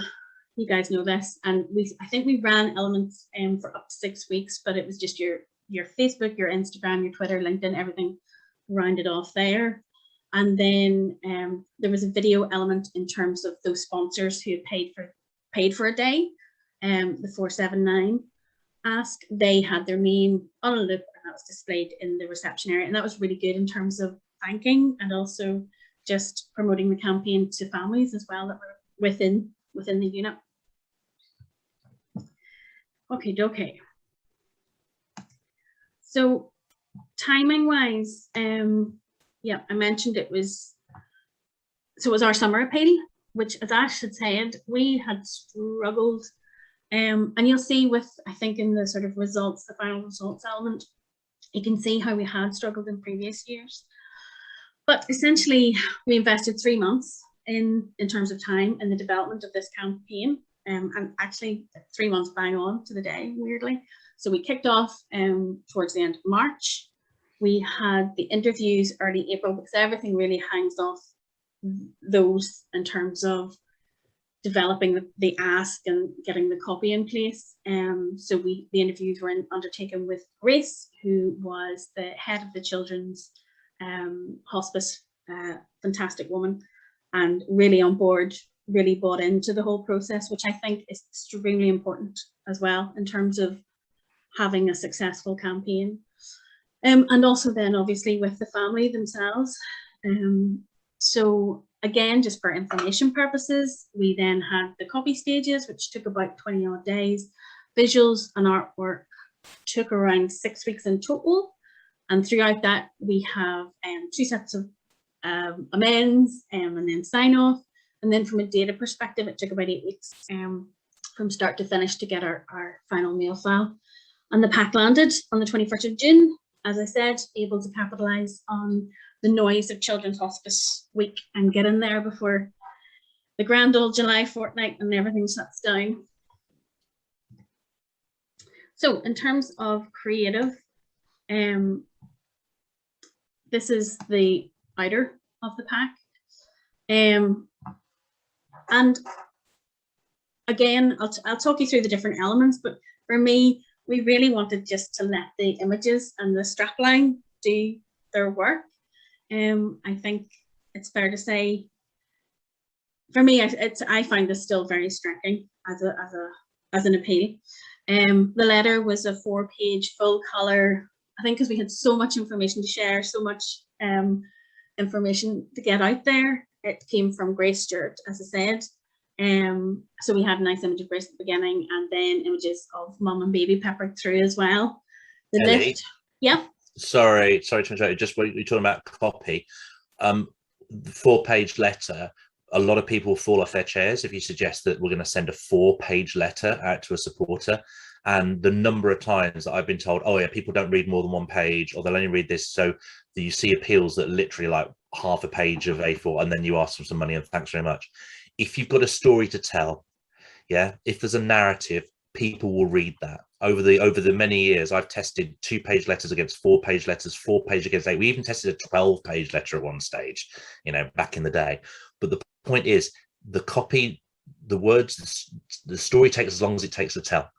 you guys know this, and I think we ran elements for up to 6 weeks, but it was just your Facebook, your Instagram, your Twitter, LinkedIn, everything rounded off there. And then there was a video element in terms of those sponsors who had paid for a day. The 479 ask, they had their name on a loop, and that was displayed in the reception area, and that was really good in terms of thanking and also just promoting the campaign to families as well that were within the unit. Okay. So timing wise, yeah, I mentioned it was our summer appeal, which, as Ash had said, we had struggled. And you'll see with, I think, in the sort of results, the final results element, you can see how we had struggled in previous years. But essentially, we invested 3 months in terms of time in the development of this campaign, and actually 3 months bang on to the day, weirdly. So we kicked off towards the end of March. We had the interviews early April, because everything really hangs off those in terms of developing the ask and getting the copy in place. So the interviews were undertaken with Grace, who was the head of the children's hospice, fantastic woman, and really on board, really bought into the whole process, which I think is extremely important as well in terms of having a successful campaign. And also then obviously with the family themselves. So again, just for information purposes, we then had the copy stages, which took about 20 odd days. Visuals and artwork took around 6 weeks in total. And throughout that, we have 2 sets of amends and then sign off. And then from a data perspective, it took about 8 weeks from start to finish to get our final mail file. And the pack landed on the 21st of June, as I said, able to capitalise on the noise of Children's Hospice Week and get in there before the grand old July fortnight and everything shuts down. So in terms of creative, this is the outer of the pack. And again, I'll talk you through the different elements, but for me, we really wanted just to let the images and the strapline do their work. I think it's fair to say, for me, I find this still very striking as an appeal. The letter was a 4-page full color, I think, because we had so much information to share, so much information to get out there. It came from Grace Stewart, as I said. So we had a nice image of Grace at the beginning, and then images of mum and baby peppered through as well. The Elley, lift, yeah. Sorry to interrupt. Just what you're talking about copy. The 4-page letter. A lot of people fall off their chairs if you suggest that we're going to send a 4-page letter out to a supporter. And the number of times that I've been told, oh yeah, people don't read more than 1 page, or they'll only read this. So you see appeals that literally like half a page of A4, and then you ask for some money and thanks very much. If you've got a story to tell, yeah, if there's a narrative, people will read that. Over the many years, I've tested 2-page letters against 4-page letters, 4-page against 8. We even tested a 12-page letter at one stage, you know, back in the day. But the point is, the copy, the words, the story takes as long as it takes to tell.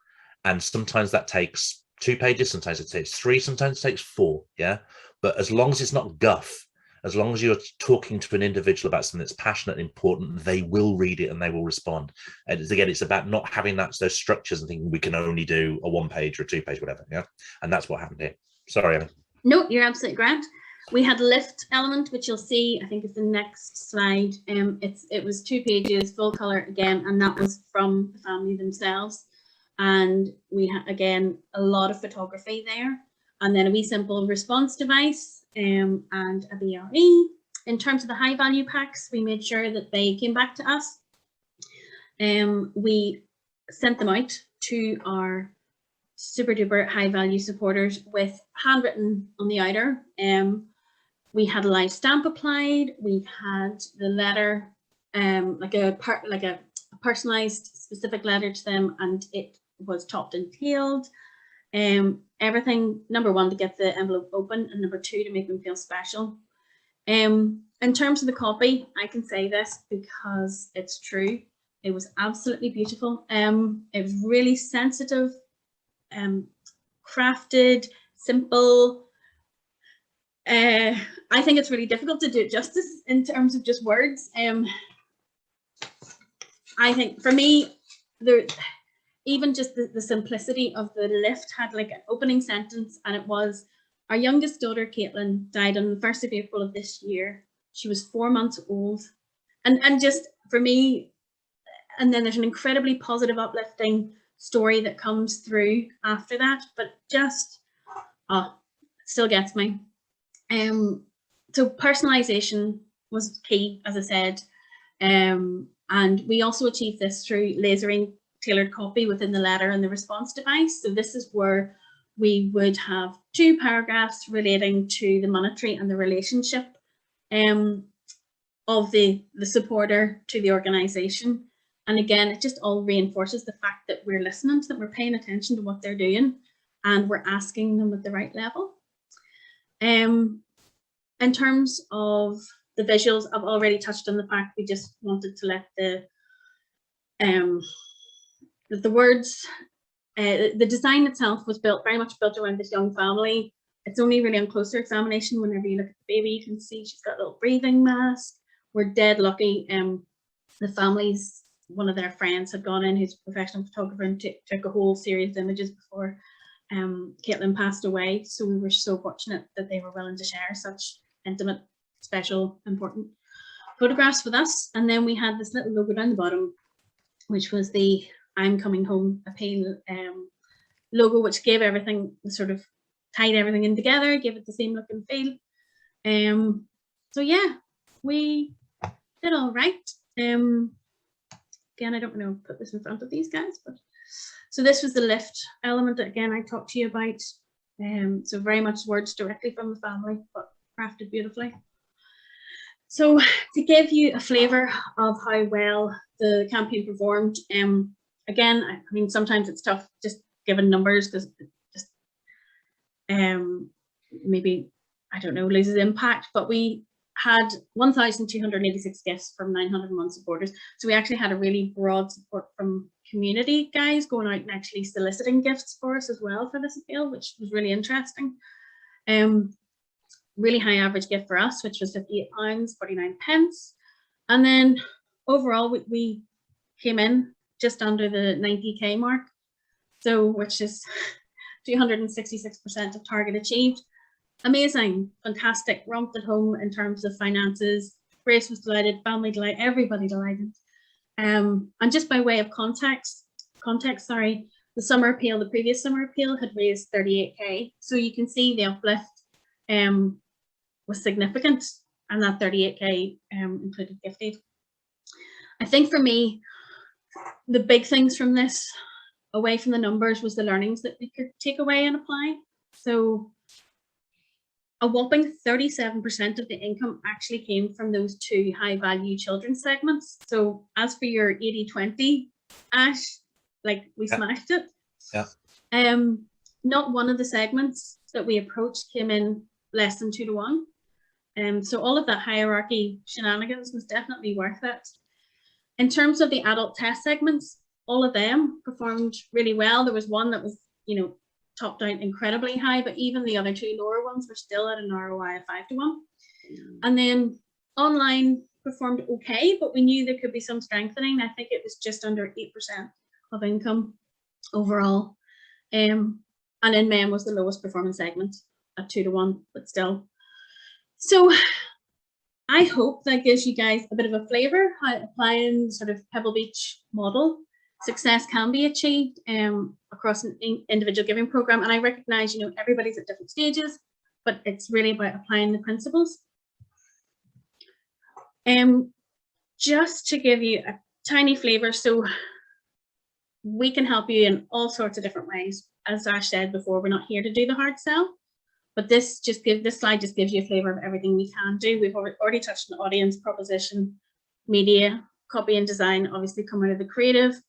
And sometimes that takes 2 pages, sometimes it takes 3, sometimes it takes 4, yeah? But as long as it's not guff, as long as you're talking to an individual about something that's passionate and important, they will read it and they will respond. And again, it's about not having those structures and thinking we can only do a 1-page or a 2-page, whatever, yeah? And that's what happened here. Sorry, Ellen. No, you're absolutely grand. We had lift element, which you'll see, I think is the next slide. It was 2 pages, full color again, and that was from the family themselves. And we had, again, a lot of photography there. And then a wee simple response device and a BRE. In terms of the high value packs, we made sure that they came back to us. We sent them out to our super duper high value supporters with handwritten on the outer. We had a live stamp applied. We had the letter, like a personalized specific letter to them, and it was topped and tailed. Everything, number 1, to get the envelope open, and number 2, to make them feel special. In terms of the copy, I can say this because it's true. It was absolutely beautiful. It was really sensitive, crafted, simple. I think it's really difficult to do it justice in terms of just words. I think for me, even just the simplicity of the lift had like an opening sentence, and it was, our youngest daughter, Caitlin, died on the 1st of April of this year. She was 4 months old. And just for me, and then there's an incredibly positive, uplifting story that comes through after that, but just, still gets me. So personalization was key, as I said. And we also achieved this through lasering tailored copy within the letter and the response device. So this is where we would have 2 paragraphs relating to the monetary and the relationship of the supporter to the organisation. And again, it just all reinforces the fact that we're listening to them, we're paying attention to what they're doing, and we're asking them at the right level. In terms of the visuals, I've already touched on the fact we just wanted to let the words, the design itself was very much built around this young family. It's only really on closer examination, whenever you look at the baby, you can see she's got a little breathing mask. We're dead lucky. The family's, one of their friends had gone in, who's a professional photographer, and took a whole series of images before Caitlin passed away. So we were so fortunate that they were willing to share such intimate, special, important photographs with us. And then we had this little logo down the bottom, which was the I'm Coming Home appeal logo, which gave everything the sort of tied everything in together, give it the same look and feel. So yeah, we did all right. Again, I don't know, put this in front of these guys, but so this was the lift element that again I talked to you about. So very much words directly from the family, but crafted beautifully. So to give you a flavour of how well the campaign performed, again, I mean, sometimes it's tough just given numbers because just maybe, I don't know, loses impact, but we had 1,286 gifts from 901 supporters. So we actually had a really broad support from community guys going out and actually soliciting gifts for us as well for this appeal, which was really interesting. Really high average gift for us, which was £58.49. And then overall, we came in just under the 90k mark, so which is 266% of target achieved. Amazing, fantastic, romped at home in terms of finances. Grace was delighted, family delighted, everybody delighted. And just by way of context, sorry, the summer appeal, the previous summer appeal had raised 38k. So you can see the uplift was significant, and that 38k included gift aid. I think for me, the big things from this, away from the numbers, was the learnings that we could take away and apply. So a whopping 37% of the income actually came from those two high value children's segments. So as for your 80-20, Ash, like we smashed it. Yeah. Not one of the segments that we approached came in less than 2 to 1. So all of that hierarchy shenanigans was definitely worth it. In terms of the adult test segments, all of them performed really well. There was one that was, you know, topped out incredibly high, but even the other two lower ones were still at an ROI of 5 to 1. And then online performed okay, but we knew there could be some strengthening. I think it was just under 8% of income overall. And in men was the lowest performing segment at 2 to 1, but still. So I hope that gives you guys a bit of a flavour how applying sort of Pebblebeach model success can be achieved across an individual giving program. And I recognise, you know, everybody's at different stages, but it's really about applying the principles. Just to give you a tiny flavour, so we can help you in all sorts of different ways. As Ash said before, we're not here to do the hard sell. But this slide just gives you a flavour of everything we can do. We've already touched on audience, proposition, media, copy and design, obviously come out of the creative.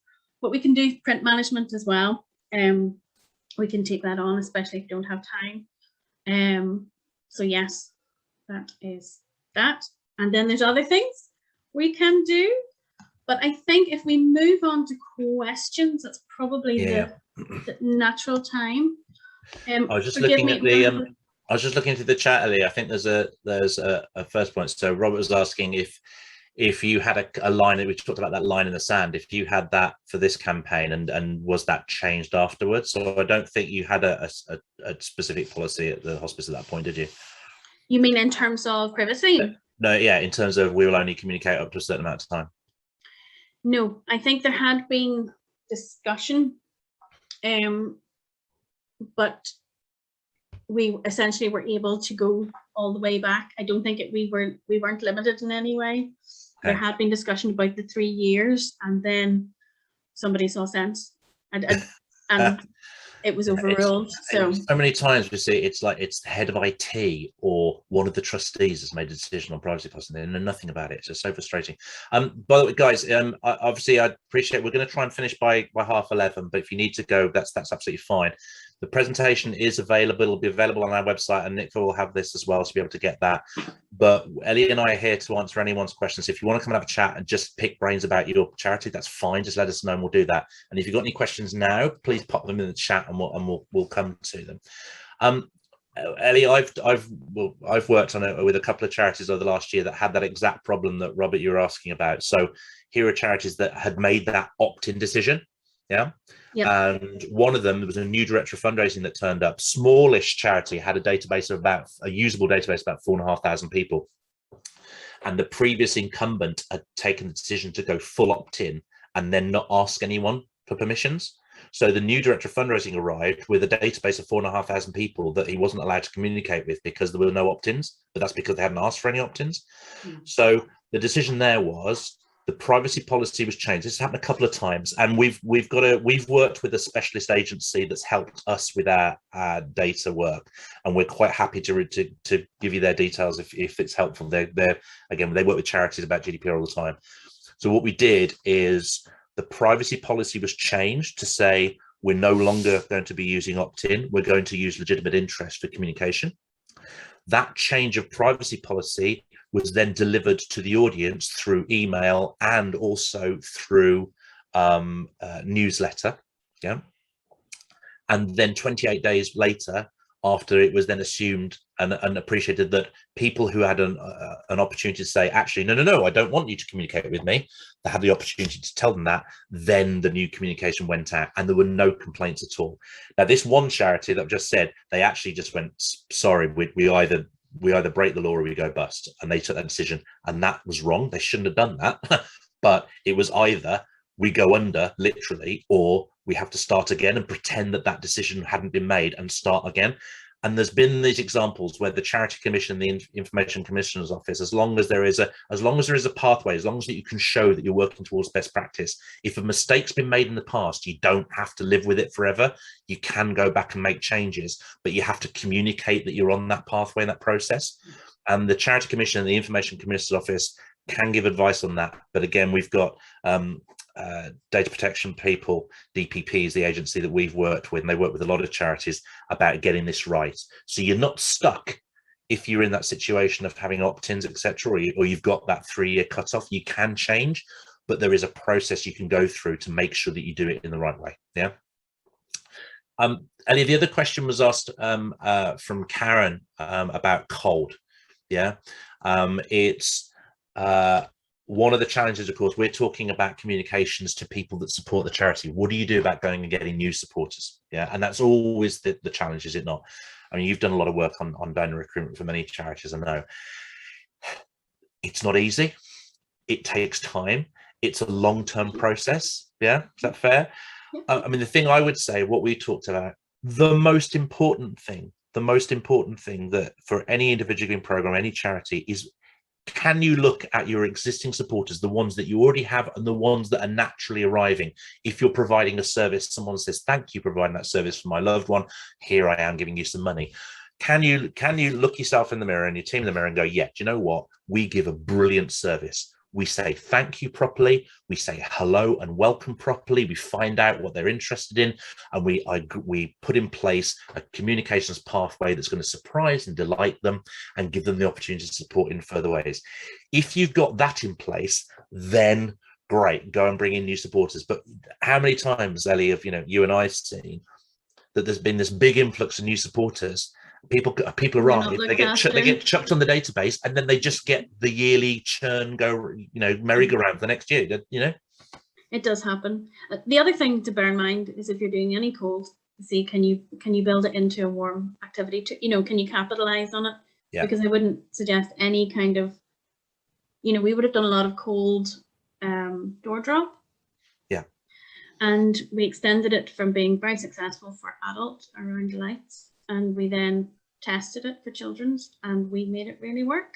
But we can do print management as well. We can take that on, especially if you don't have time. So yes, that is that. And then there's other things we can do. But I think if we move on to questions, that's probably the natural time. I was just looking at the I was just looking into the chat, Ellie. I think there's a first point. So Robert was asking if you had a line, that we talked about that line in the sand, if you had that for this campaign, and was that changed afterwards? So I don't think you had a specific policy at the hospice at that point, did you? You mean in terms of privacy? No, yeah, in terms of we will only communicate up to a certain amount of time. No, I think there had been discussion, but we essentially were able to go all the way back. I don't think we weren't limited in any way. Okay. There had been discussion about the 3 years, and then somebody saw sense, and it was overruled. So many times we see it's like it's the head of IT or one of the trustees has made a decision on privacy policy, and they know nothing about it. It's just so frustrating. By the way, guys, obviously I appreciate we're going to try and finish by 11:30, but if you need to go, that's absolutely fine. The presentation is available. It'll be available on our website, and NICVA will have this as well, so you'll be able to get that. But Ellie and I are here to answer anyone's questions. If you want to come and have a chat and just pick brains about your charity, that's fine. Just let us know and we'll do that. And if you've got any questions now, please pop them in the chat and we'll come to them. Ellie, I've worked on it with a couple of charities over the last year that had that exact problem that Robert, you were asking about. So here are charities that had made that opt-in decision. Yeah. Yep. And one of them, there was a new director of fundraising that turned up. Smallish charity, had a database of about a usable database, about 4,500 people. And the previous incumbent had taken the decision to go full opt-in and then not ask anyone for permissions. So the new director of fundraising arrived with a database of 4,500 people that he wasn't allowed to communicate with because there were no opt-ins, but that's because they hadn't asked for any opt-ins. So the decision there was the privacy policy was changed. This has happened a couple of times, and we've worked with a specialist agency that's helped us with our data work, and we're quite happy to give you their details if it's helpful. They work with charities about GDPR all the time. So what we did is the privacy policy was changed to say we're no longer going to be using opt-in. We're going to use legitimate interest for communication. That change of privacy policy was then delivered to the audience through email and also through newsletter. Yeah. And then 28 days later, after it was then assumed and appreciated that people who had an opportunity to say, actually, no, I don't want you to communicate with me, they had the opportunity to tell them that, then the new communication went out and there were no complaints at all. Now, this one charity that I've just said, they actually just went, sorry, we either break the law or we go bust, and they took that decision, and that was wrong. They shouldn't have done that. But it was either we go under literally, or we have to start again and pretend that decision hadn't been made and start again. And there's been these examples where the Charity Commission, the Information Commissioner's Office, as long as there is a pathway, as long as you can show that you're working towards best practice, if a mistake's been made in the past, you don't have to live with it forever. You can go back and make changes, but you have to communicate that you're on that pathway in that process. And the Charity Commission and the Information Commissioner's Office can give advice on that. But again, we've got data protection people, DPP is the agency that we've worked with, and they work with a lot of charities about getting this right. So you're not stuck if you're in that situation of having opt-ins, etc., or you've got that 3-year cutoff. You can change, but there is a process you can go through to make sure that you do it in the right way. Yeah. Ellie, the other question was asked from Karen about cold. Yeah. It's one of the challenges, of course, we're talking about communications to people that support the charity. What do you do about going and getting new supporters? Yeah, and that's always the challenge, is it not? I mean, you've done a lot of work on donor recruitment for many charities, I know. It's not easy. It takes time. It's a long-term process. Yeah, is that fair? I mean, the thing I would say, what we talked about, the most important thing that for any individual giving program, any charity, is can you look at your existing supporters, the ones that you already have and the ones that are naturally arriving? If you're providing a service, someone says, thank you for providing that service for my loved one, here I am giving you some money. Can you look yourself in the mirror and your team in the mirror and go, yeah, do you know what? We give a brilliant service. We say thank you properly. We say hello and welcome properly. We find out what they're interested in, and we put in place a communications pathway that's going to surprise and delight them and give them the opportunity to support in further ways. If you've got that in place, then great, go and bring in new supporters. But how many times, Ellie, have you and I seen that there's been this big influx of new supporters? People arrive, they get chucked on the database, and then they just get the yearly churn merry-go-round for the next year. It does happen. The other thing to bear in mind is if you're doing any cold, see can you build it into a warm activity? Can you capitalize on it? Yeah. Because I wouldn't suggest any kind of, we would have done a lot of cold door drop. Yeah. And we extended it from being very successful for adult around lights, and we then tested it for children's, and we made it really work.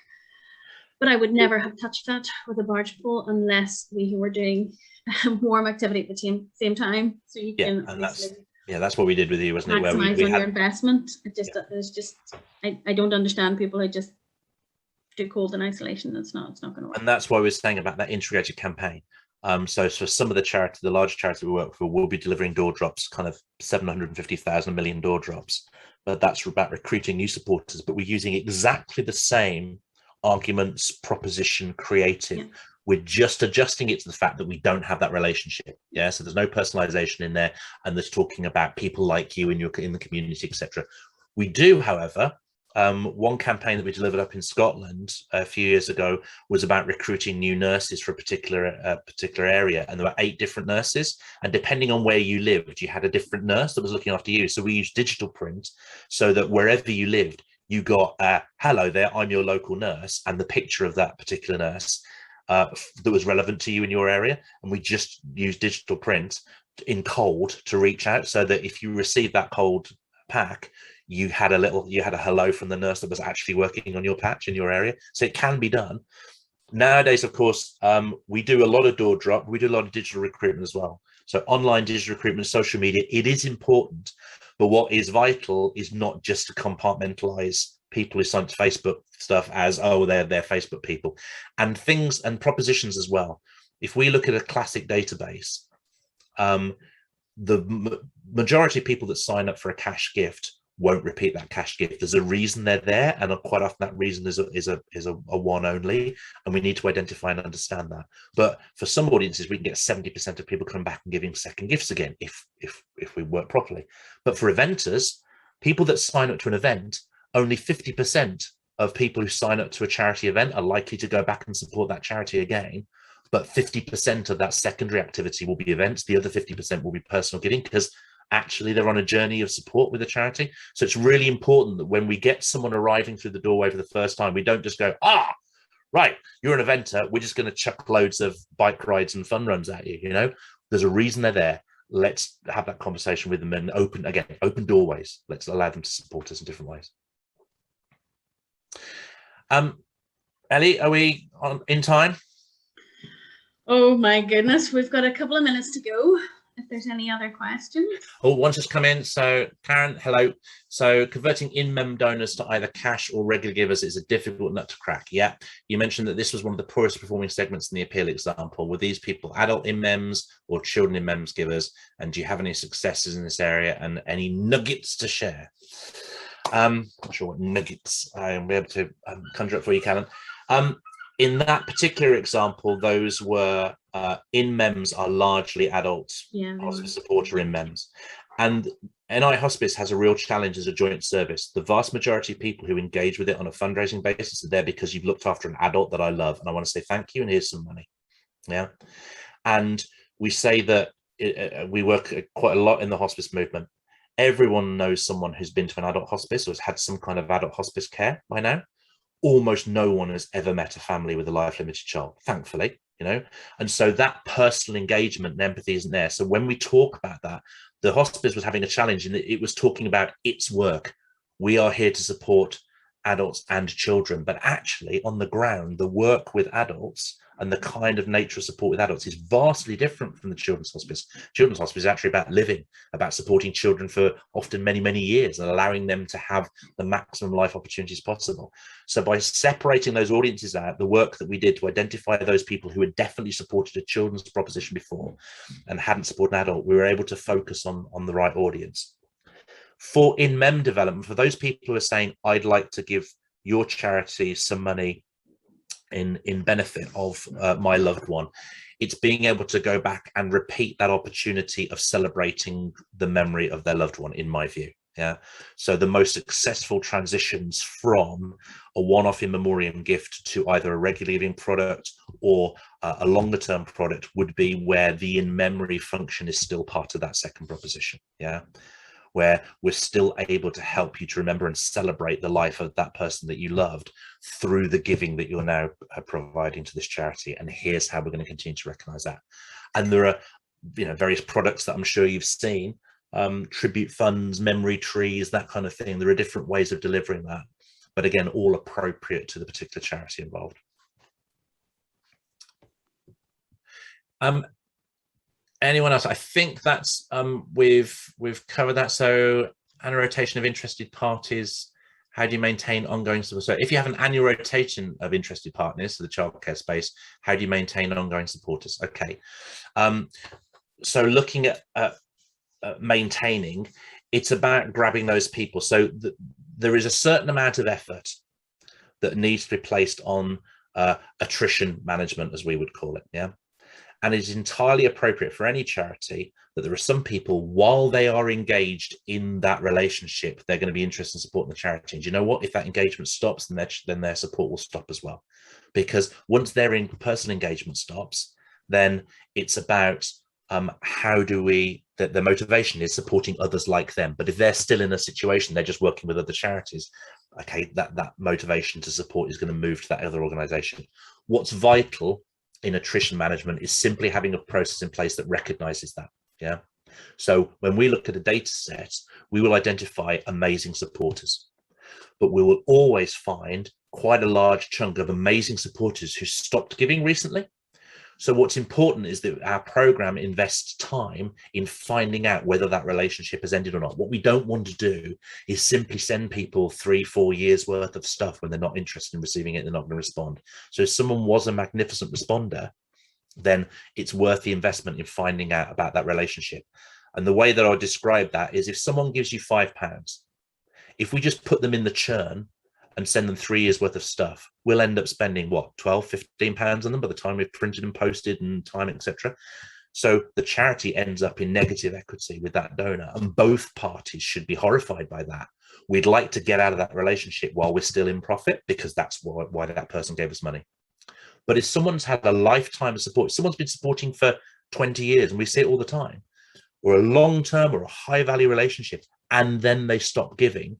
But I would never have touched that with a barge pole unless we were doing warm activity at the same time. So you can that's what we did with you, wasn't it? Maximize on your investment. I don't understand people who just do cold in isolation. It's not going to work. And that's why we're saying about that integrated campaign. So for some of the large charities we work for, we'll be delivering door drops, kind of 750,000 million door drops. But that's about recruiting new supporters. But we're using exactly the same arguments, proposition, creative. Yeah. We're just adjusting it to the fact that we don't have that relationship. Yeah. So there's no personalization in there, and there's talking about people like you in the community, etc. We do, however, one campaign that we delivered up in Scotland a few years ago was about recruiting new nurses for a particular area, and there were 8 different nurses, and depending on where you lived, you had a different nurse that was looking after you. So we used digital print so that wherever you lived, you got hello there, I'm your local nurse, and the picture of that particular nurse that was relevant to you in your area. And we just used digital print in cold to reach out, so that if you receive that cold pack, you had a hello from the nurse that was actually working on your patch in your area. So it can be done. Nowadays, of course, we do a lot of door drop. We do a lot of digital recruitment as well. So online digital recruitment, social media, it is important. But what is vital is not just to compartmentalize people who sign to Facebook stuff as, oh, they're Facebook people, and things and propositions as well. If we look at a classic database, the majority of people that sign up for a cash gift won't repeat that cash gift. There's a reason they're there, and quite often that reason is a one only, and we need to identify and understand that. But for some audiences, we can get 70% of people coming back and giving second gifts again if we work properly. But for eventers, people that sign up to an event, only 50% of people who sign up to a charity event are likely to go back and support that charity again. But 50% of that secondary activity will be events. The other 50% will be personal giving, because actually they're on a journey of support with a charity. So it's really important that when we get someone arriving through the doorway for the first time, we don't just go, right, you're an eventer, we're just going to chuck loads of bike rides and fun runs at you. You know, there's a reason they're there. Let's have that conversation with them and open doorways. Let's allow them to support us in different ways. Ellie, are we in time? Oh my goodness, we've got a couple of minutes to go. If there's any other questions. Oh, one just come in. So Karen, hello. So converting in-mem donors to either cash or regular givers is a difficult nut to crack. Yeah, you mentioned that this was one of the poorest performing segments in the appeal example. Were these people adult in-mems or children in-mems givers? And do you have any successes in this area and any nuggets to share? I'm not sure what nuggets I'll be able to conjure up for you, Karen. In that particular example, those were in-mems are largely adults, hospice supporter in-mems. And NI Hospice has a real challenge as a joint service. The vast majority of people who engage with it on a fundraising basis are there because you've looked after an adult that I love, and I want to say thank you, and here's some money. Yeah. And we say that we work quite a lot in the hospice movement. Everyone knows someone who's been to an adult hospice or has had some kind of adult hospice care by now. Almost no one has ever met a family with a life-limited child, thankfully, you know, and so that personal engagement and empathy isn't there. So when we talk about that, the hospice was having a challenge, and it was talking about its work. We are here to support adults and children, but actually on the ground, the work with adults and the kind of nature of support with adults is vastly different from the children's hospice. Children's hospice is actually about living, about supporting children for often many, many years and allowing them to have the maximum life opportunities possible. So by separating those audiences out, the work that we did to identify those people who had definitely supported a children's proposition before and hadn't supported an adult, we were able to focus on the right audience. For in-mem development, for those people who are saying, I'd like to give your charity some money in benefit of my loved one, it's being able to go back and repeat that opportunity of celebrating the memory of their loved one, in my view. Yeah. So the most successful transitions from a one-off in memoriam gift to either a regular giving product or a longer term product would be where the in-memory function is still part of that second proposition. Yeah. Where we're still able to help you to remember and celebrate the life of that person that you loved through the giving that you're now providing to this charity. And here's how we're going to continue to recognize that. And there are, you know, various products that I'm sure you've seen, tribute funds, memory trees, that kind of thing. There are different ways of delivering that, but again, all appropriate to the particular charity involved. Anyone else? I think that's we've covered that. So annual rotation of interested parties, how do you maintain ongoing support? So if you have an annual rotation of interested partners to the childcare space, how do you maintain ongoing supporters? Okay. So looking at maintaining, it's about grabbing those people. So there is a certain amount of effort that needs to be placed on attrition management, as we would call it. Yeah. And it's entirely appropriate for any charity that there are some people, while they are engaged in that relationship, they're going to be interested in supporting the charity. And you know what? If that engagement stops, then their support will stop as well. Because once their in-person engagement stops, then it's about how do we, the motivation is supporting others like them. But if they're still in a situation, they're just working with other charities, okay, that motivation to support is going to move to that other organization. What's vital in attrition management is simply having a process in place that recognizes that. Yeah. So when we look at a data set, we will identify amazing supporters, but we will always find quite a large chunk of amazing supporters who stopped giving recently. So what's important is that our program invests time in finding out whether that relationship has ended or not. What we don't want to do is simply send people 3-4 years worth of stuff when they're not interested in receiving it, they're not going to respond. So if someone was a magnificent responder, then it's worth the investment in finding out about that relationship. And the way that I describe that is if someone gives you £5, if we just put them in the churn and send them 3 years worth of stuff, we'll end up spending what, £12-15 on them by the time we've printed and posted and time, etc. So the charity ends up in negative equity with that donor, and both parties should be horrified by that. We'd like to get out of that relationship while we're still in profit, because that's why that person gave us money. But if someone's had a lifetime of support, someone's been supporting for 20 years, and we see it all the time, or a long-term or a high-value relationship, and then they stop giving,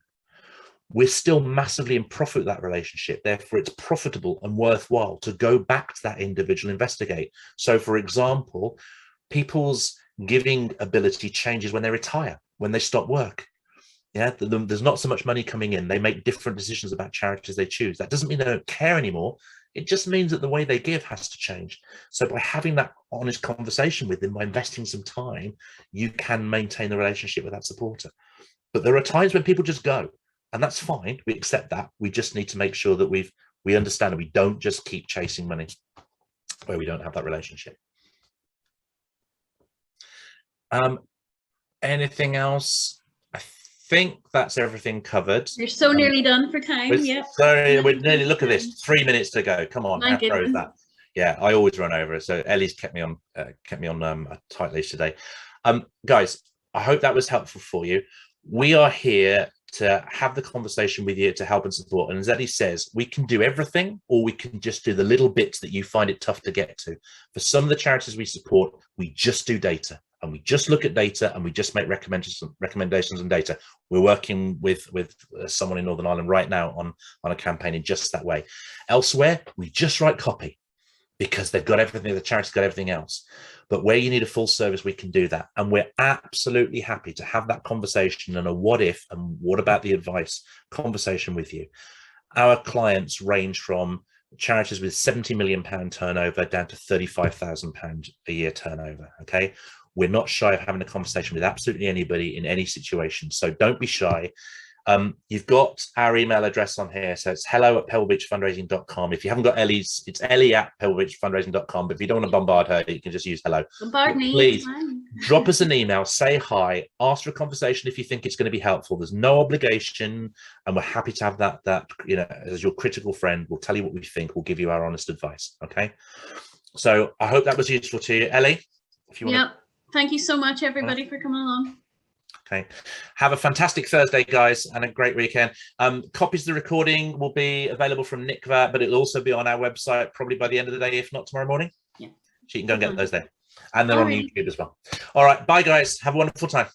we're still massively in profit with that relationship. Therefore, it's profitable and worthwhile to go back to that individual, investigate. So, for example, people's giving ability changes when they retire, when they stop work. Yeah, there's not so much money coming in. They make different decisions about charities they choose. That doesn't mean they don't care anymore. It just means that the way they give has to change. So by having that honest conversation with them, by investing some time, you can maintain the relationship with that supporter. But there are times when people just go, and that's fine. We accept that. We just need to make sure that we understand that we don't just keep chasing money where we don't have that relationship. Anything else? I think that's everything covered. You're so nearly done for time. Yep. Sorry, we're nearly, look at this, 3 minutes to go. Come on, how pro is that? Yeah, I always run over. So Ellie's kept me on a tight leash today. Guys, I hope that was helpful for you. We are here to have the conversation with you to help and support. And as Elley says, we can do everything, or we can just do the little bits that you find it tough to get to. For some of the charities we support, we just do data, and we just look at data, and we just make recommendations on data. We're working with someone in Northern Ireland right now on a campaign in just that way. Elsewhere, we just write copy, because they've got everything, the charity's got everything else. But where you need a full service, we can do that. And we're absolutely happy to have that conversation and a what if and what about the advice conversation with you. Our clients range from charities with £70 million turnover down to £35,000 a year turnover, okay? We're not shy of having a conversation with absolutely anybody in any situation. So don't be shy. You've got our email address on here, so it's hello@pebblebeachfundraising.com. If you haven't got Ellie's, it's Ellie@pebblebeachfundraising.com. But if you don't want to bombard her, you can just use hello. Bombard me. Please drop us an email, say hi, ask for a conversation if you think it's going to be helpful. There's no obligation, and we're happy to have that you know, as your critical friend. We'll tell you what we think. We'll give you our honest advice. Okay. So I hope that was useful to you, Elley. If you want. Yep. Thank you so much, everybody, for coming along. Okay, have a fantastic Thursday, guys, and a great weekend. Copies of the recording will be available from NICVA, but it'll also be on our website probably by the end of the day, if not tomorrow morning. Yeah, so you can go and get those there, and they're on YouTube as well. All right, bye, guys. Have a wonderful time.